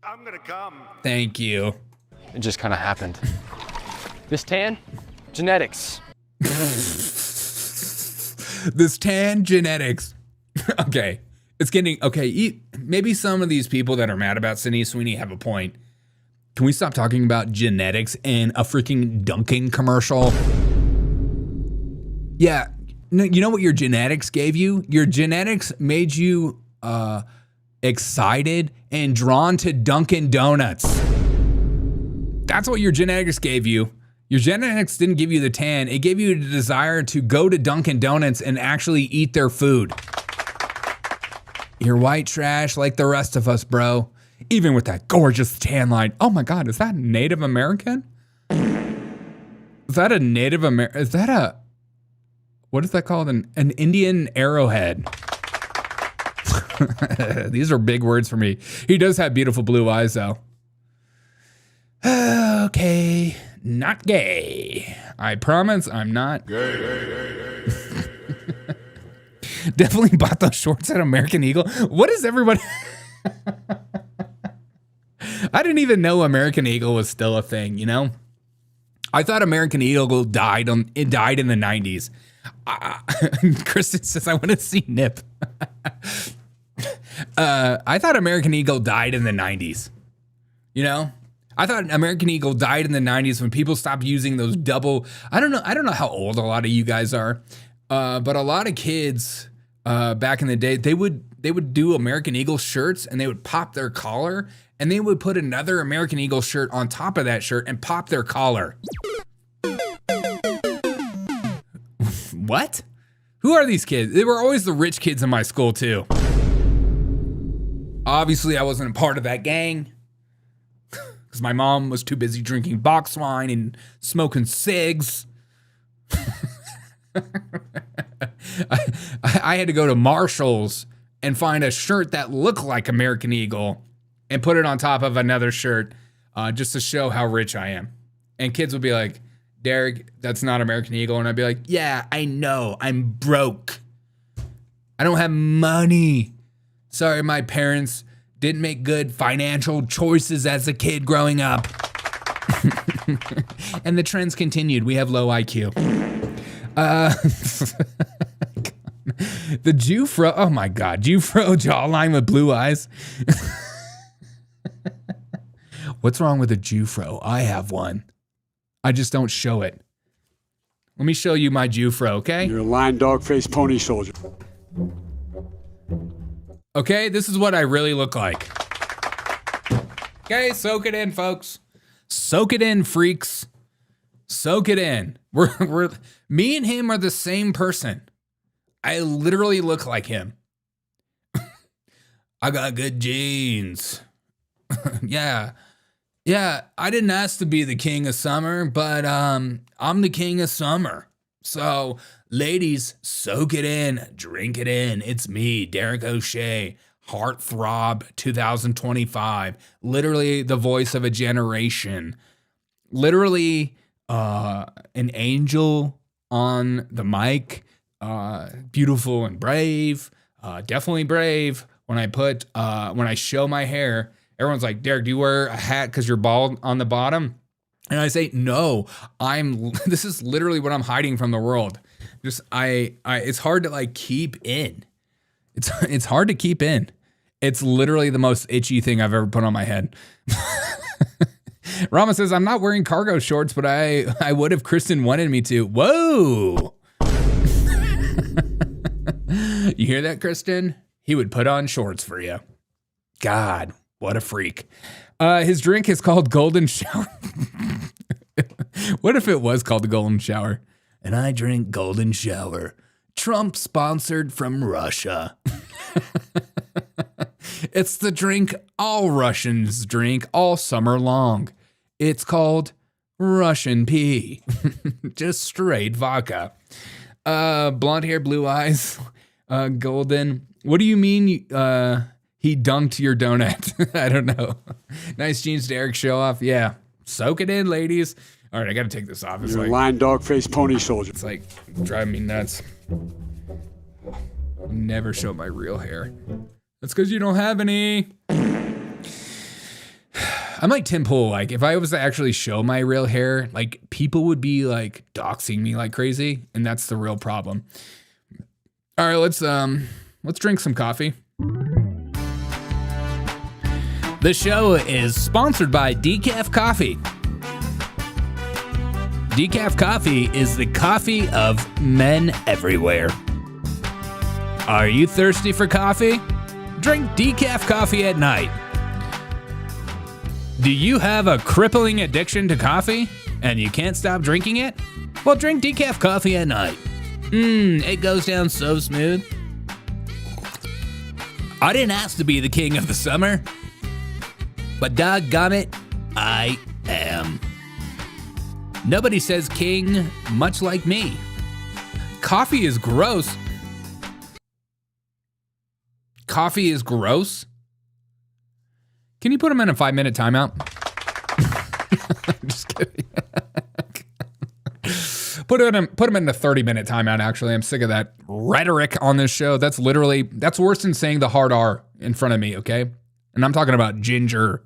I'm gonna come. Thank you. It just kind of happened. This tan? Genetics. This tan? Genetics. Okay, it's getting, okay, maybe some of these people that are mad about Sydney Sweeney have a point. Can we stop talking about genetics in a freaking Dunkin' commercial? Yeah, no, you know what your genetics gave you? Your genetics made you excited and drawn to Dunkin' Donuts. That's what your genetics gave you. Your genetics didn't give you the tan. It gave you the desire to go to Dunkin' Donuts and actually eat their food. You're white trash like the rest of us, bro. Even with that gorgeous tan line. Oh my God, is that Native American? Is that a Native American? Is that a, what is that called? An Indian arrowhead. These are big words for me. He does have beautiful blue eyes though. Okay, not gay. I promise I'm not. Gay. Definitely bought those shorts at American Eagle. What is everybody? I didn't even know American Eagle was still a thing, you know? I thought American Eagle died in the 90s. Kristen says, I want to see Nip. I thought American Eagle died in the 90s. You know? I thought American Eagle died in the 90s when people stopped using those double, I don't know how old a lot of you guys are, but a lot of kids back in the day, they would do American Eagle shirts and they would pop their collar and they would put another American Eagle shirt on top of that shirt and pop their collar. What? Who are these kids? They were always the rich kids in my school too. Obviously, I wasn't a part of that gang because my mom was too busy drinking box wine and smoking cigs. I had to go to Marshall's and find a shirt that looked like American Eagle and put it on top of another shirt just to show how rich I am. And kids would be like, Derek, that's not American Eagle. And I'd be like, yeah, I know. I'm broke. I don't have money. Sorry, my parents didn't make good financial choices as a kid growing up. And the trends continued. We have low IQ. The Jufro, oh my God, Jufro jawline with blue eyes. What's wrong with a Jufro? I have one. I just don't show it. Let me show you my Jufro, okay? You're a lying dog-faced pony soldier. Okay, this is what I really look like. Okay, soak it in, folks. Soak it in, freaks. Soak it in. Me and him are the same person. I literally look like him. I got good genes. Yeah, I didn't ask to be the king of summer, but I'm the king of summer. So, ladies, soak it in, drink it in. It's me, Derek O'Shea, Heartthrob 2025. Literally the voice of a generation. Literally an angel on the mic. Beautiful and brave. Definitely brave. When I show my hair, everyone's like, Derek, do you wear a hat because you're bald on the bottom? And I say, no, this is literally what I'm hiding from the world. It's hard to like keep in. It's hard to keep in. It's literally the most itchy thing I've ever put on my head. Rama says, I'm not wearing cargo shorts, but I would if Kristen wanted me to. Whoa. You hear that, Kristen? He would put on shorts for you. God, what a freak. His drink is called Golden Shower. What if it was called the Golden Shower? And I drink Golden Shower. Trump sponsored from Russia. It's the drink all Russians drink all summer long. It's called Russian pee. Just straight vodka. Blonde hair, blue eyes, golden. What do you mean he dunked your donut? I don't know. Nice jeans, Derek. Show off. Yeah. Soak it in, ladies. All right, I got to take this off. You're a lying dog-faced pony soldier. It's like driving me nuts. Never show my real hair. That's because you don't have any. I'm like Tim Pool. Like, if I was to actually show my real hair, like, people would be like doxing me like crazy, and that's the real problem. All right, let's drink some coffee. The show is sponsored by Decaf Coffee. Decaf Coffee is the coffee of men everywhere. Are you thirsty for coffee? Drink decaf coffee at night. Do you have a crippling addiction to coffee and you can't stop drinking it? Well, drink decaf coffee at night. It goes down so smooth. I didn't ask to be the king of the summer, but doggone it, I am. Nobody says king much like me. Coffee is gross. Coffee is gross? Can you put him in a 5-minute timeout? I'm just kidding. Put him in a 30-minute timeout, actually. I'm sick of that rhetoric on this show. That's worse than saying the hard R in front of me, okay? And I'm talking about ginger.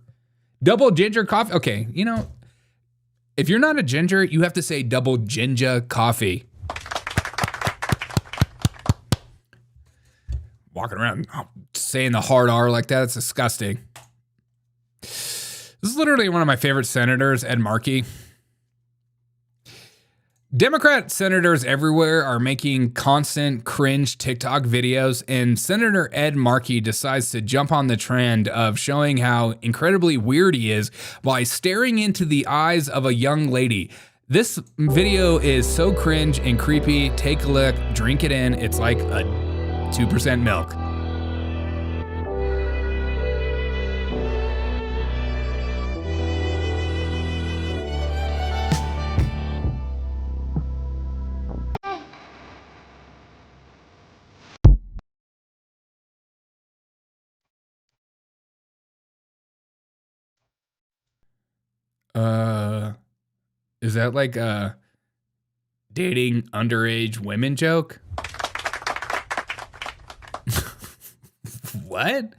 Double ginger coffee? Okay, you know, if you're not a ginger, you have to say double ginger coffee. Walking around saying the hard R like that, it's disgusting. This is literally one of my favorite senators, Ed Markey. Democrat senators everywhere are making constant cringe TikTok videos, and Senator Ed Markey decides to jump on the trend of showing how incredibly weird he is by staring into the eyes of a young lady. This video is so cringe and creepy. Take a look, drink it in. It's like a 2% milk. Is that like a dating underage women joke? What?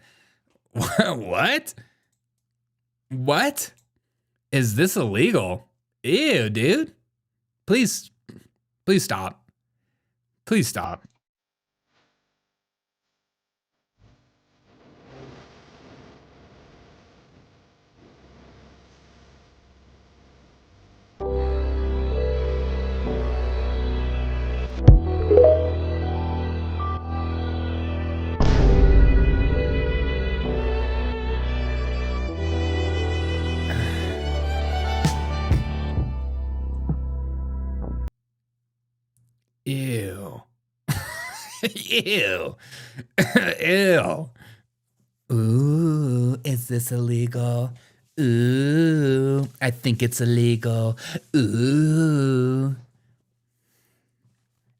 What? Is this illegal? Ew, dude. Please stop. Please stop. Ew. Ew. Ew. Ooh, is this illegal? Ooh, I think it's illegal. Ooh.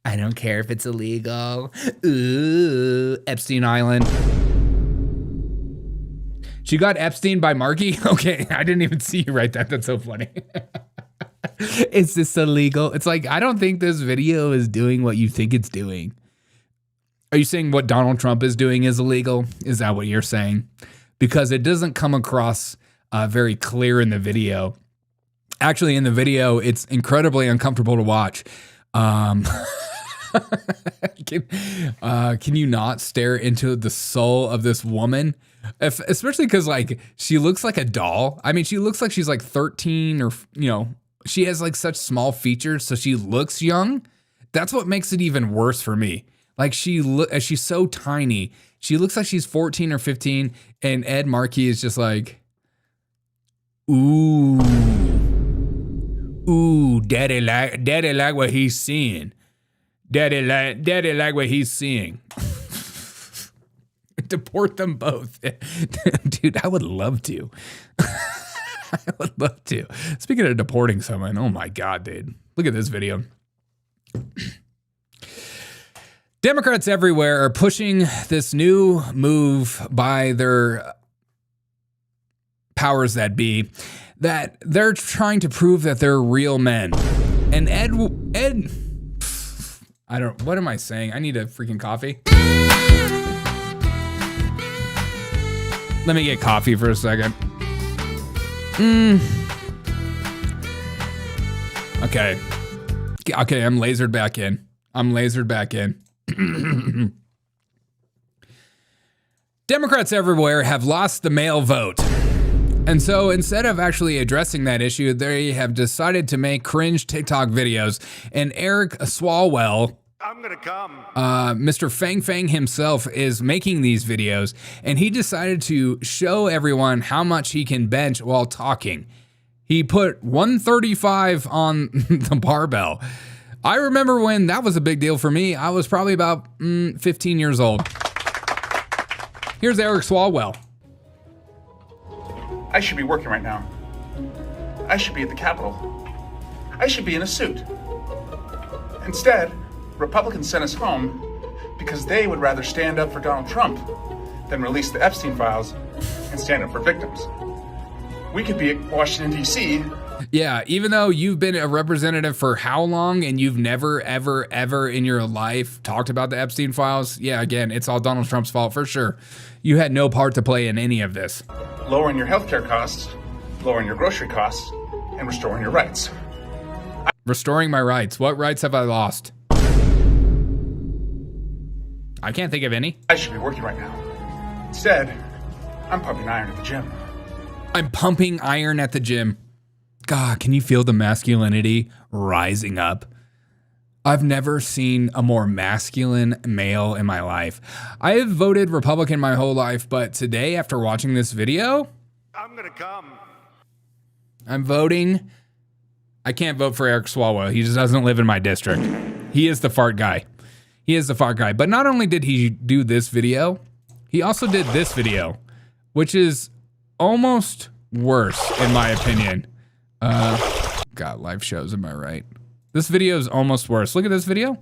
I don't care if it's illegal. Ooh, Epstein Island. She got Epstein by Markey? Okay, I didn't even see you write that. That's so funny. Is this illegal? It's like, I don't think this video is doing what you think it's doing. Are you saying what Donald Trump is doing is illegal? Is that what you're saying? Because it doesn't come across very clear in the video. Actually, in the video, it's incredibly uncomfortable to watch. Can you not stare into the soul of this woman? Especially because, like, she looks like a doll. I mean, she looks like she's like 13 or, you know, she has like such small features, so she looks young. That's what makes it even worse for me. Like, she's so tiny. She looks like she's 14 or 15, and Ed Markey is just like, ooh, daddy like what he's seeing. Daddy like what he's seeing. Deport them both. Dude, I would love to. I would love to. Speaking of deporting someone, oh my God, dude. Look at this video. Democrats everywhere are pushing this new move by their powers that be, that they're trying to prove that they're real men. And Ed, what am I saying? I need a freaking coffee. Let me get coffee for a second. Okay, I'm lasered back in. Democrats everywhere have lost the male vote. And so instead of actually addressing that issue, they have decided to make cringe TikTok videos. And Eric Swalwell, I'm gonna come. Mr. Fang Fang himself is making these videos, and he decided to show everyone how much he can bench while talking. He put 135 on the barbell. I remember when that was a big deal for me. I was probably about 15 years old. Here's Eric Swalwell. I should be working right now. I should be at the Capitol. I should be in a suit. Instead, Republicans sent us home because they would rather stand up for Donald Trump than release the Epstein files and stand up for victims. We could be at Washington, D.C. Yeah, even though you've been a representative for how long and you've never, ever, ever in your life talked about the Epstein files, yeah, again, it's all Donald Trump's fault for sure. You had no part to play in any of this. Lowering your healthcare costs, lowering your grocery costs, and restoring your rights. Restoring my rights. What rights have I lost? I can't think of any. I should be working right now. Instead, I'm pumping iron at the gym. I'm pumping iron at the gym. God, can you feel the masculinity rising up? I've never seen a more masculine male in my life. I have voted Republican my whole life, but today, after watching this video, I'm gonna come. I'm voting. I can't vote for Eric Swalwell. He just doesn't live in my district. He is the fart guy. But not only did he do this video, he also did this video, which is almost worse, in my opinion. God, live shows, am I right? This video is almost worse. Look at this video.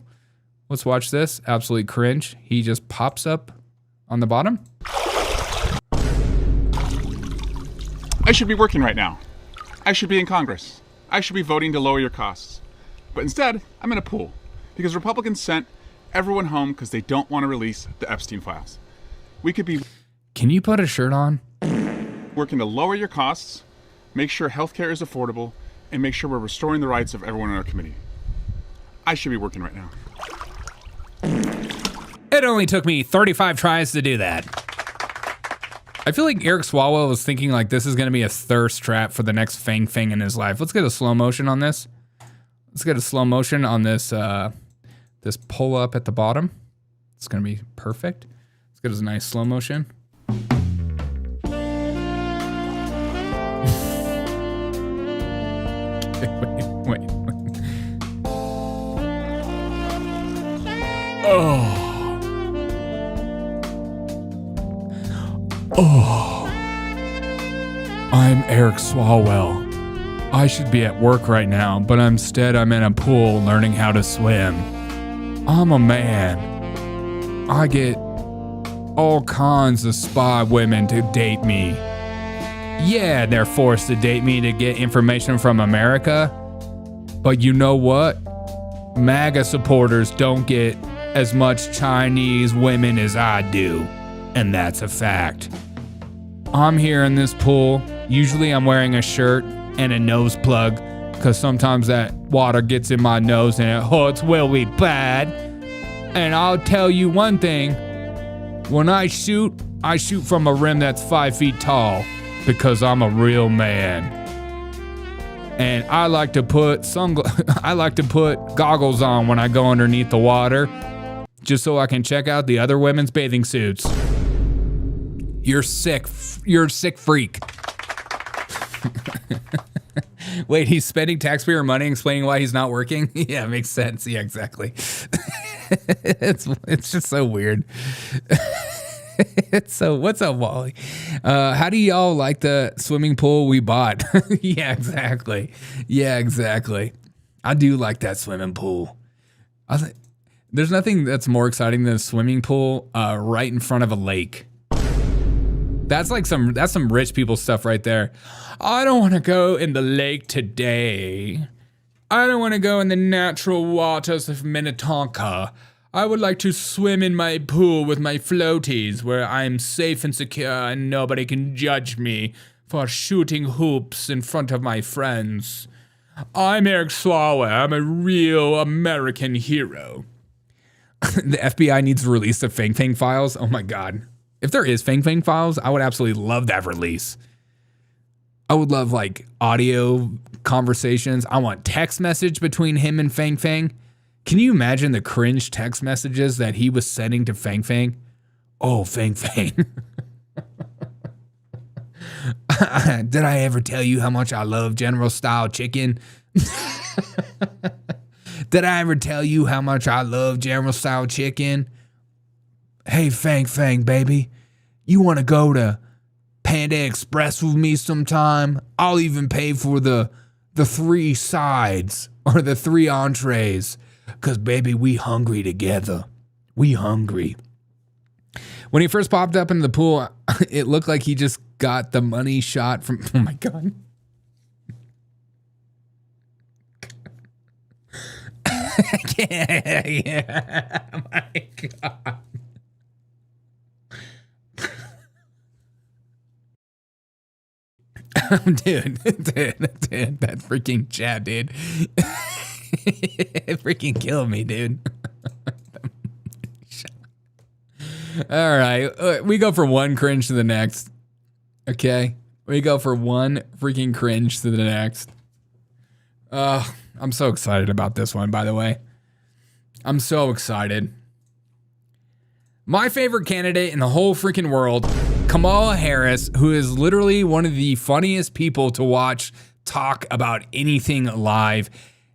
Let's watch this. Absolutely cringe. He just pops up on the bottom. I should be working right now. I should be in Congress. I should be voting to lower your costs. But instead, I'm in a pool because Republicans sent everyone home because they don't want to release the Epstein files. We could be... Can you put a shirt on? Working to lower your costs, make sure healthcare is affordable, and make sure we're restoring the rights of everyone in our committee. I should be working right now. It only took me 35 tries to do that. I feel like Eric Swalwell was thinking like this is going to be a thirst trap for the next Fang Fang in his life. Let's get a slow motion on this. Let's get a slow motion on this this pull up at the bottom. It's going to be perfect. Let's get a nice slow motion. Wait. I'm Eric Swalwell. I should be at work right now, but instead I'm in a pool learning how to swim. I'm a man. I get all kinds of spy women to date me. Yeah, they're forced to date me to get information from America. But you know what? MAGA supporters don't get as much Chinese women as I do. And that's a fact. I'm here in this pool. Usually I'm wearing a shirt and a nose plug because sometimes that water gets in my nose and it hurts really bad. And I'll tell you one thing. When I shoot from a rim that's 5 feet tall because I'm a real man. And I like to put goggles on when I go underneath the water just so I can check out the other women's bathing suits. You're sick. You're a sick freak. Wait, he's spending taxpayer money explaining why he's not working? Yeah, makes sense. Yeah, exactly. It's just so weird. So what's up, Wally? How do y'all like the swimming pool we bought? Yeah, exactly. I do like that swimming pool. There's nothing that's more exciting than a swimming pool right in front of a lake. That's some rich people stuff right there. I don't want to go in the lake today. I don't want to go in the natural waters of Minnetonka. I would like to swim in my pool with my floaties where I'm safe and secure and nobody can judge me for shooting hoops in front of my friends. I'm Eric Swalwell. I'm a real American hero. The FBI needs to release the Fang Fang files. Oh my God. If there is Fang Fang files, I would absolutely love that release. I would love like audio conversations. I want text message between him and Fang Fang. Can you imagine the cringe text messages that he was sending to Fang Fang? Oh, Fang Fang. Did I ever tell you how much I love General Style chicken? Did I ever tell you how much I love General Style chicken? Hey, Fang Fang, baby, you want to go to Panda Express with me sometime? I'll even pay for the 3 sides or the 3 entrees. Because, baby, we hungry together. We hungry. When he first popped up into the pool, it looked like he just got the money shot from... Oh, my God. Yeah. Oh, my God. Dude, that freaking chat, dude. It freaking killed me, dude. All right, we go from one cringe to the next. Okay, we go from one freaking cringe to the next. I'm so excited about this one, by the way. I'm so excited. My favorite candidate in the whole freaking world, Kamala Harris, who is literally one of the funniest people to watch talk about anything live,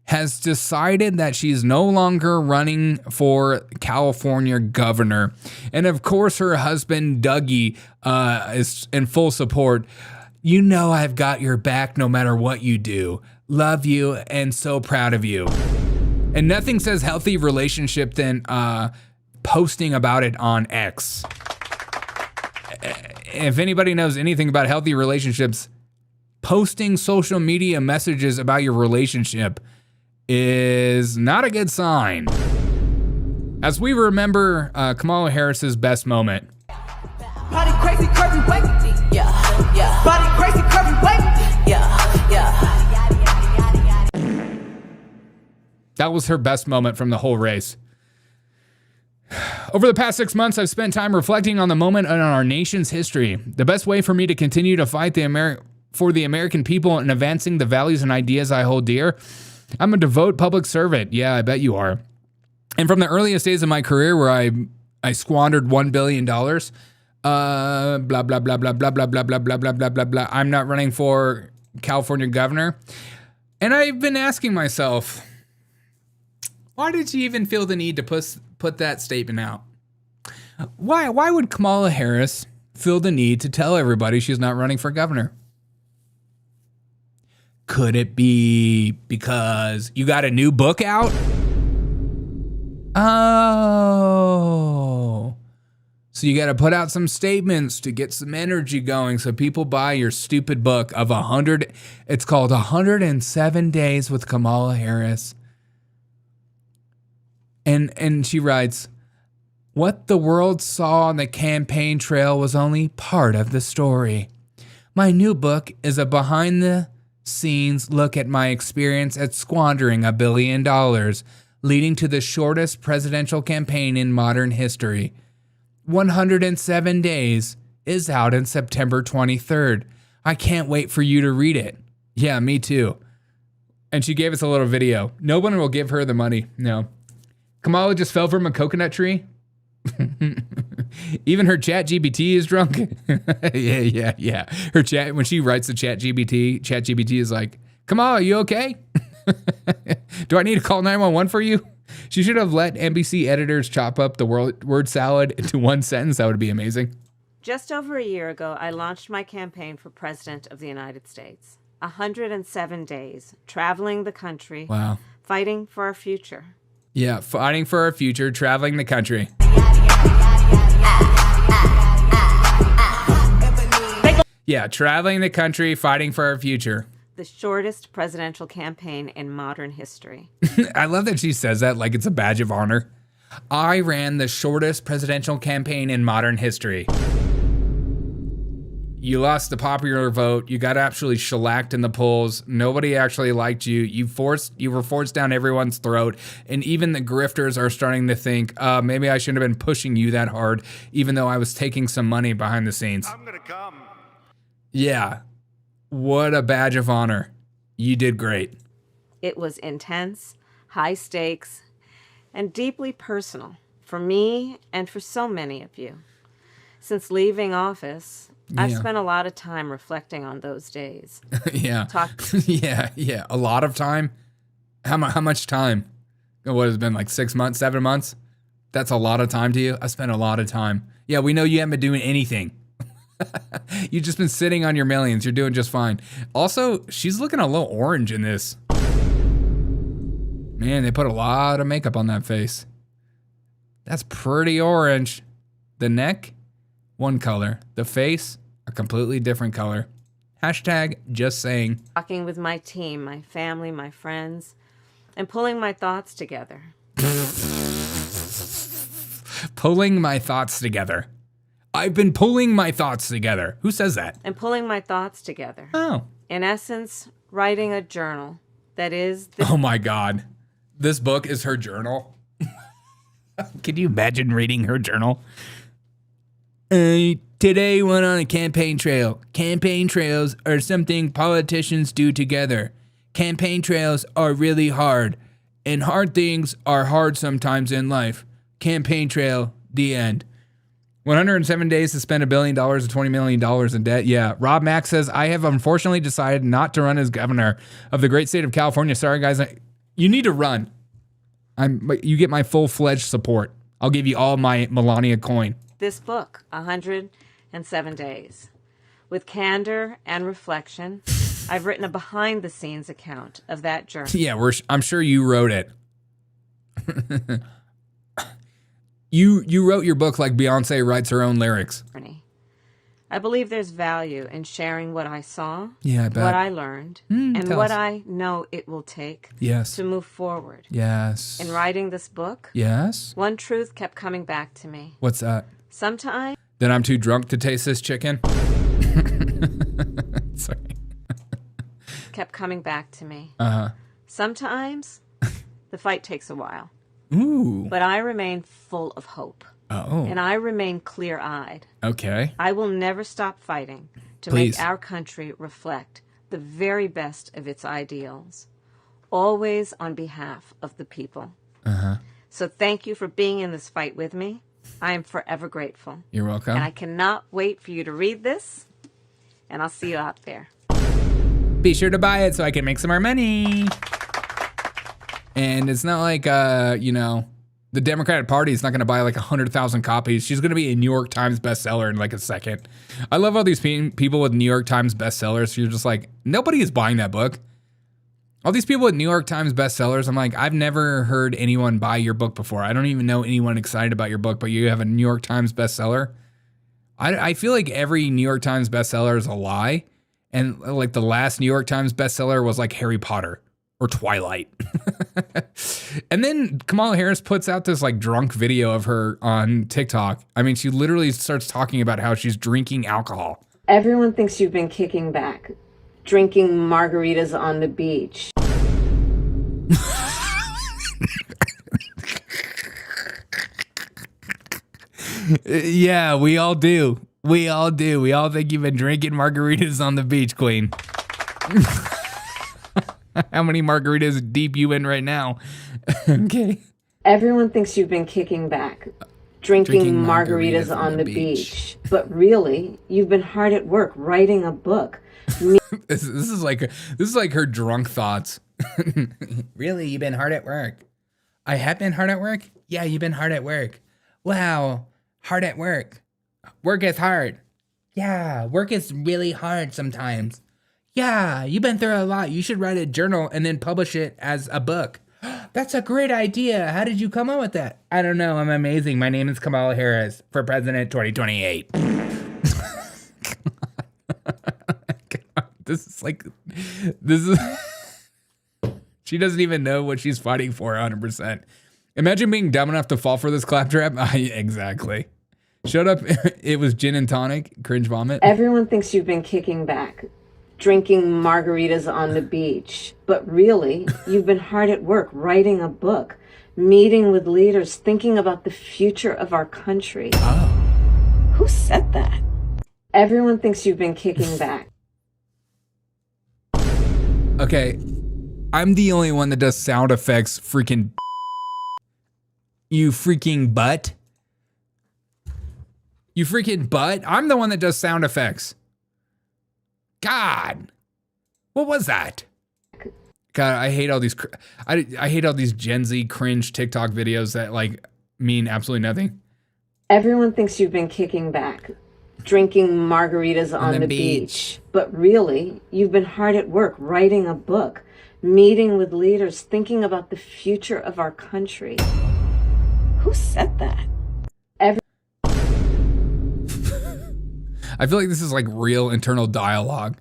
has decided that she's no longer running for California governor. And of course, her husband, Dougie, is in full support. You know I've got your back no matter what you do. Love you and so proud of you. And nothing says healthy relationship than posting about it on X. If anybody knows anything about healthy relationships, posting social media messages about your relationship is not a good sign. As we remember Kamala Harris's best moment. Body crazy, curvy, wait. Yeah, yeah. Body crazy, curvy, wait. Yeah, yeah. That was her best moment from the whole race. Over the past 6 months, I've spent time reflecting on the moment and on our nation's history. The best way for me to continue to fight for the American people and advancing the values and ideas I hold dear, I'm a devout public servant. Yeah, I bet you are. And from the earliest days of my career where I squandered $1 billion, blah, blah, blah, blah, blah, blah, blah, blah, blah, blah, blah, blah, blah, blah. I'm not running for California governor. And I've been asking myself, Why did she even feel the need to put that statement out? Why would Kamala Harris feel the need to tell everybody she's not running for governor? Could it be because you got a new book out? Oh. So you got to put out some statements to get some energy going so people buy your stupid book of 100. It's called 107 Days with Kamala Harris. And she writes, what the world saw on the campaign trail was only part of the story. My new book is a behind-the-scenes look at my experience at squandering $1 billion, leading to the shortest presidential campaign in modern history. 107 Days is out on September 23rd. I can't wait for you to read it. Yeah, me too. And she gave us a little video. No one will give her the money. No. Kamala just fell from a coconut tree. Even her ChatGPT is drunk. Yeah. Her chat, when she writes to ChatGPT is like, Kamala, you okay? Do I need to call 911 for you? She should have let NBC editors chop up the word salad into one sentence. That would be amazing. Just over a year ago, I launched my campaign for President of the United States. 107 days, traveling the country, wow, fighting for our future. Yeah, fighting for our future, traveling the country. Yeah, traveling the country, fighting for our future. The shortest presidential campaign in modern history. I love that she says that like it's a badge of honor. I ran the shortest presidential campaign in modern history. You lost the popular vote. You got absolutely shellacked in the polls. Nobody actually liked you. You were forced down everyone's throat. And even the grifters are starting to think, maybe I shouldn't have been pushing you that hard, even though I was taking some money behind the scenes. I'm gonna come. Yeah. What a badge of honor. You did great. It was intense, high stakes, and deeply personal for me and for so many of you. Since leaving office, I've spent a lot of time reflecting on those days. Yeah. Yeah. A lot of time? How much time? What has it been, like 6 months, 7 months? That's a lot of time to you? I spent a lot of time. Yeah, we know you haven't been doing anything. You've just been sitting on your millions. You're doing just fine. Also, she's looking a little orange in this. Man, they put a lot of makeup on that face. That's pretty orange. The neck, one color. The face, a completely different color. Hashtag just saying. Talking with my team, my family, my friends, and pulling my thoughts together. Pulling my thoughts together. I've been pulling my thoughts together. Who says that? And pulling my thoughts together. Oh. In essence, writing a journal that is... Oh my God. This book is her journal. Can you imagine reading her journal? Today went on a campaign trail. Campaign trails are something politicians do together. Campaign trails are really hard. And hard things are hard sometimes in life. Campaign trail, the end. 107 days to spend $1 billion and $20 million in debt. Yeah. Rob Mack says, I have unfortunately decided not to run as governor of the great state of California. Sorry, guys. You need to run. You get my full-fledged support. I'll give you all my Melania coin. This book, 107 Days. With candor and reflection, I've written a behind-the-scenes account of that journey. Yeah, I'm sure you wrote it. You wrote your book like Beyonce writes her own lyrics. I believe there's value in sharing what I saw, yeah, I bet. what I learned, and what I know it will take to move forward. Yes. In writing this book, yes, one truth kept coming back to me. What's that? Sometimes that I'm too drunk to taste this chicken. Sorry. Kept coming back to me. Uh-huh. Sometimes the fight takes a while. Ooh. But I remain full of hope. Oh. And I remain clear-eyed. Okay. I will never stop fighting to make our country reflect the very best of its ideals, always on behalf of the people. Uh-huh. So thank you for being in this fight with me. I am forever grateful. You're welcome. And I cannot wait for you to read this, and I'll see you out there. Be sure to buy it so I can make some more money. And it's not like, you know, the Democratic Party is not going to buy like 100,000 copies. She's going to be a New York Times bestseller in like a second. I love all these people with New York Times bestsellers. You're just like, nobody is buying that book. All these people with New York Times bestsellers, I'm like, I've never heard anyone buy your book before. I don't even know anyone excited about your book, but you have a New York Times bestseller. I feel like every New York Times bestseller is a lie. And like the last New York Times bestseller was like Harry Potter or Twilight. And then Kamala Harris puts out this like drunk video of her on TikTok. I mean, she literally starts talking about how she's drinking alcohol. Everyone thinks you've been kicking back, drinking margaritas on the beach. Yeah, we all do. We all do. We all think you've been drinking margaritas on the beach, Queen. How many margaritas deep you in right now? Okay. Everyone thinks you've been kicking back, drinking margaritas on the beach. But really, you've been hard at work writing a book. This is like her drunk thoughts. Really, you've been hard at work. I have been hard at work? Yeah, you've been hard at work. Wow, hard at work. Work is hard. Yeah, work is really hard sometimes. Yeah, you've been through a lot. You should write a journal and then publish it as a book. That's a great idea. How did you come up with that? I don't know. I'm amazing. My name is Kamala Harris for President 2028. This is she doesn't even know what she's fighting for 100%. Imagine being dumb enough to fall for this claptrap. Exactly. Shut up. It was gin and tonic. Cringe vomit. Everyone thinks you've been kicking back, drinking margaritas on the beach. But really, you've been hard at work writing a book, meeting with leaders, thinking about the future of our country. Oh. Who said that? Everyone thinks you've been kicking back. Okay, I'm the only one that does sound effects. Freaking you freaking butt. You freaking butt. I'm the one that does sound effects. God, what was that? God, I hate all these. I hate all these Gen Z cringe TikTok videos that like mean absolutely nothing. Everyone thinks you've been kicking back, drinking margaritas on the beach. But really, you've been hard at work writing a book, meeting with leaders, thinking about the future of our country. Who said that? I feel like this is like real internal dialogue.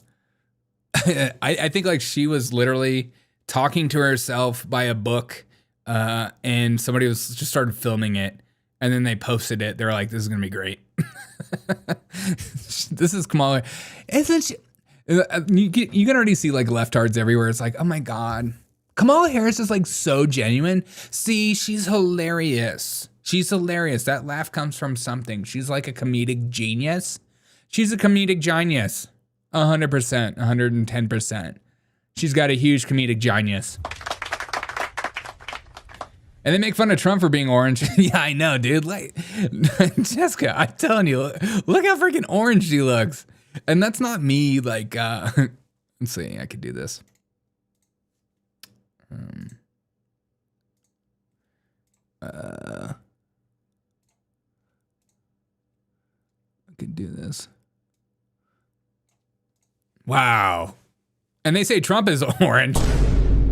I think like she was literally talking to herself by a book, and somebody was just started filming it, and then they posted it. They're like, "This is gonna be great." This is Kamala. Isn't she? You can already see like leftards everywhere. It's like, oh my God, Kamala Harris is like so genuine. See, she's hilarious. She's hilarious. That laugh comes from something. She's like a comedic genius. She's a comedic genius. 100%, 110%. She's got a huge comedic genius. And they make fun of Trump for being orange. Yeah, I know, dude. Like, Jessica, I'm telling you, look how freaking orange she looks. And that's not me, like, let's see, I could do this. I could do this. Wow. And they say Trump is orange.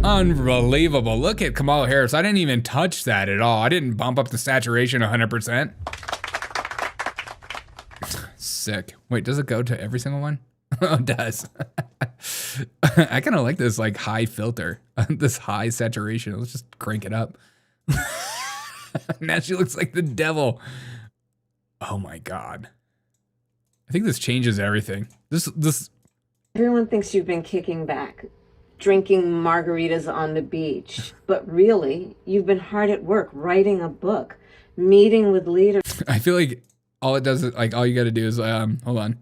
Unbelievable. Look at Kamala Harris. I didn't even touch that at all. I didn't bump up the saturation 100%. Sick. Wait, does it go to every single one? Oh, it does. I kind of like this like high filter, this high saturation. Let's just crank it up. Now she looks like the devil. Oh my God. I think this changes everything. This. Everyone thinks you've been kicking back, drinking margaritas on the beach. But really, you've been hard at work writing a book, meeting with leaders. I feel like all it does is like all you got to do is hold on.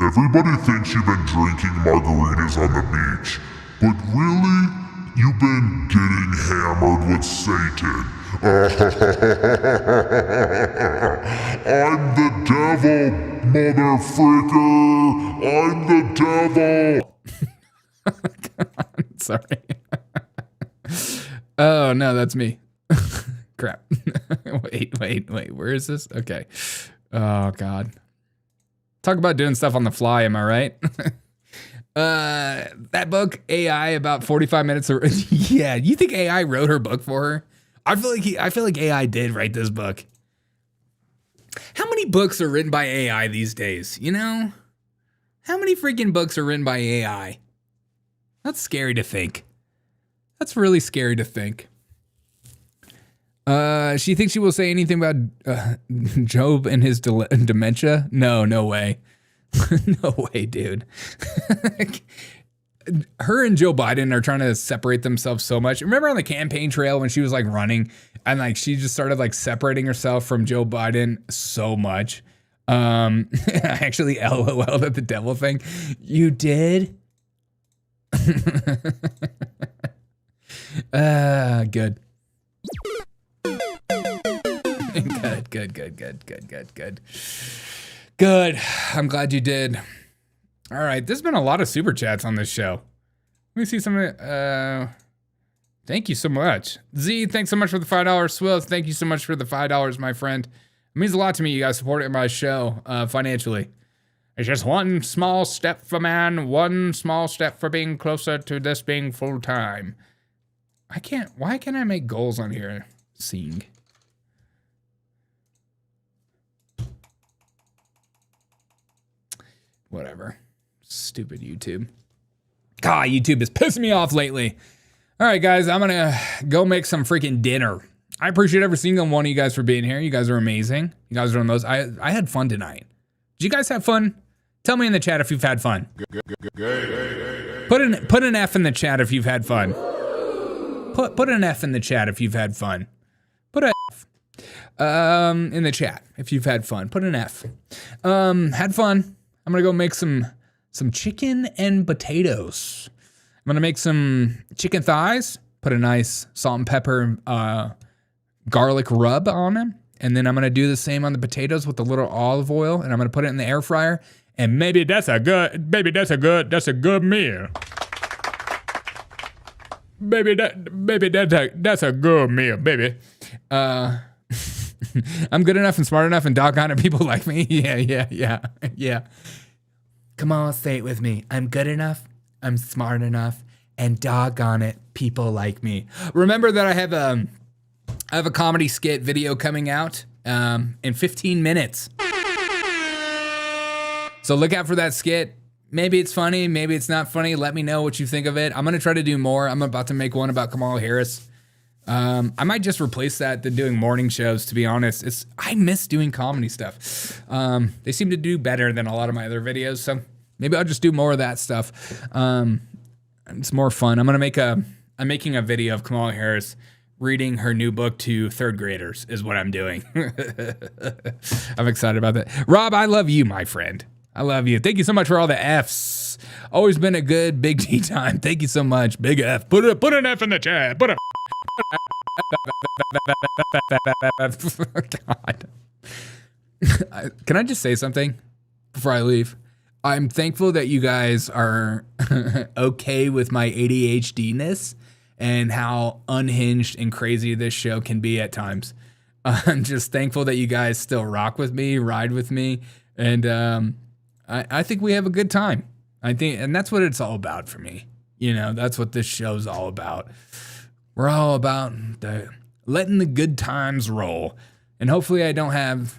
Everybody thinks you've been drinking margaritas on the beach, but really, you've been getting hammered with Satan. I'm the devil, motherfricker. I'm the devil. Sorry. Oh no, that's me. Crap. Wait. Where is this? Okay. Oh God. Talk about doing stuff on the fly. Am I right? That book, AI, about 45 minutes. Yeah. You think AI wrote her book for her? I feel like AI did write this book. How many books are written by AI these days? You know? How many freaking books are written by AI? That's scary to think. That's really scary to think. She thinks she will say anything about Job and his dementia? No way. No way, dude. Her and Joe Biden are trying to separate themselves so much. Remember on the campaign trail when she was like running and like she just started like separating herself from Joe Biden so much. I actually LOL'd at the devil thing. You did? Good. Good. I'm glad you did. All right. There's been a lot of super chats on this show. Let me see some of it. Thank you so much. Z, thanks so much for the $5. Swill, thank you so much for the $5, my friend. It means a lot to me. You guys supporting my show financially. It's just one small step for man, one small step for being closer to this being full time. Why can't I make goals on here? Seeing. Whatever. Stupid YouTube. God, YouTube is pissing me off lately. All right, guys, I'm gonna go make some freaking dinner. I appreciate every single one of you guys for being here. You guys are amazing. You guys are on those. I had fun tonight. Did you guys have fun? Tell me in the chat if you've had fun. Put an F in the chat if you've had fun. Put an F in the chat if you've had fun. Put a F in the chat if you've had fun. Put an F. Had fun. I'm gonna go make some chicken and potatoes. I'm gonna make some chicken thighs. Put a nice salt and pepper garlic rub on them. And then I'm gonna do the same on the potatoes with a little olive oil, and I'm gonna put it in the air fryer. And maybe that's a good meal. That's a good meal, baby. I'm good enough and smart enough and doggone it, people like me. Yeah. Come on, say it with me. I'm good enough, I'm smart enough, and doggone it, people like me. Remember that I have a comedy skit video coming out in 15 minutes. So look out for that skit. Maybe it's funny, maybe it's not funny. Let me know what you think of it. I'm gonna try to do more. I'm about to make one about Kamala Harris. I might just replace that than doing morning shows, to be honest. I miss doing comedy stuff. They seem to do better than a lot of my other videos, so maybe I'll just do more of that stuff. It's more fun. I'm making a video of Kamala Harris reading her new book to third graders is what I'm doing. I'm excited about that. Rob, I love you, my friend. I love you. Thank you so much for all the Fs. Always been a good big D time. Thank you so much. Big F. Put an F in the chat. Put a God. Can I just say something before I leave? I'm thankful that you guys are okay with my ADHD-ness and how unhinged and crazy this show can be at times. I'm just thankful that you guys still rock with me, ride with me, and I think we have a good time. And that's what it's all about for me. You know, that's what this show's all about. We're all about letting the good times roll. And hopefully I have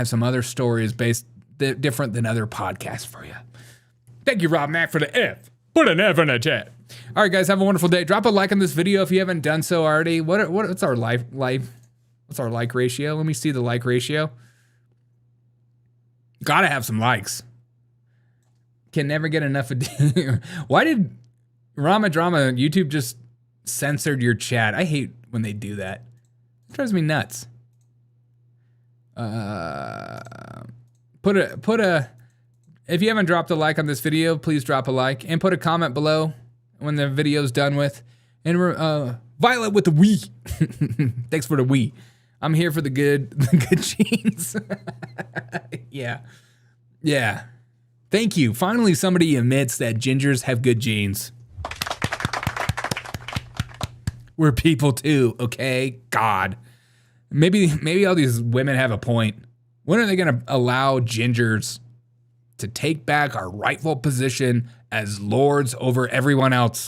some other stories different than other podcasts for you. Thank you, Rob Mack, for the F. Put an F in the chat. All right, guys, have a wonderful day. Drop a like on this video if you haven't done so already. What's our what's our like ratio? Let me see the like ratio. Gotta have some likes. Can never get enough of. Why did Rama Drama YouTube just censored your chat? I hate when they do that. It drives me nuts. If you haven't dropped a like on this video, please drop a like and put a comment below when the video's done with. And Violet with the we. Thanks for the we. I'm here for the good genes. Yeah. Thank you. Finally, somebody admits that gingers have good genes. We're people too, okay? God. Maybe all these women have a point. When are they going to allow gingers to take back our rightful position as lords over everyone else?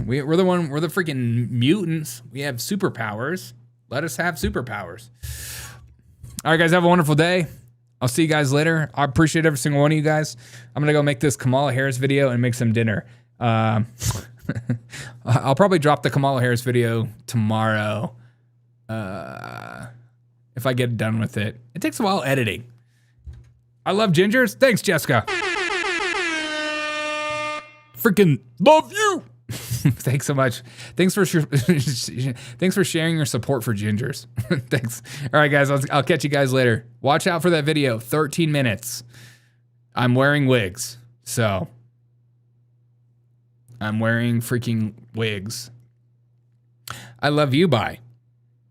We're the freaking mutants. We have superpowers. Let us have superpowers. All right, guys, have a wonderful day. I'll see you guys later. I appreciate every single one of you guys. I'm going to go make this Kamala Harris video and make some dinner. I'll probably drop the Kamala Harris video tomorrow. If I get done with it. It takes a while editing. I love gingers. Thanks, Jessica. Freaking love you. Thanks so much. Thanks for sharing your support for gingers. Thanks. All right, guys. I'll catch you guys later. Watch out for that video. 13 minutes. I'm wearing wigs. So I'm wearing freaking wigs. I love you. Bye.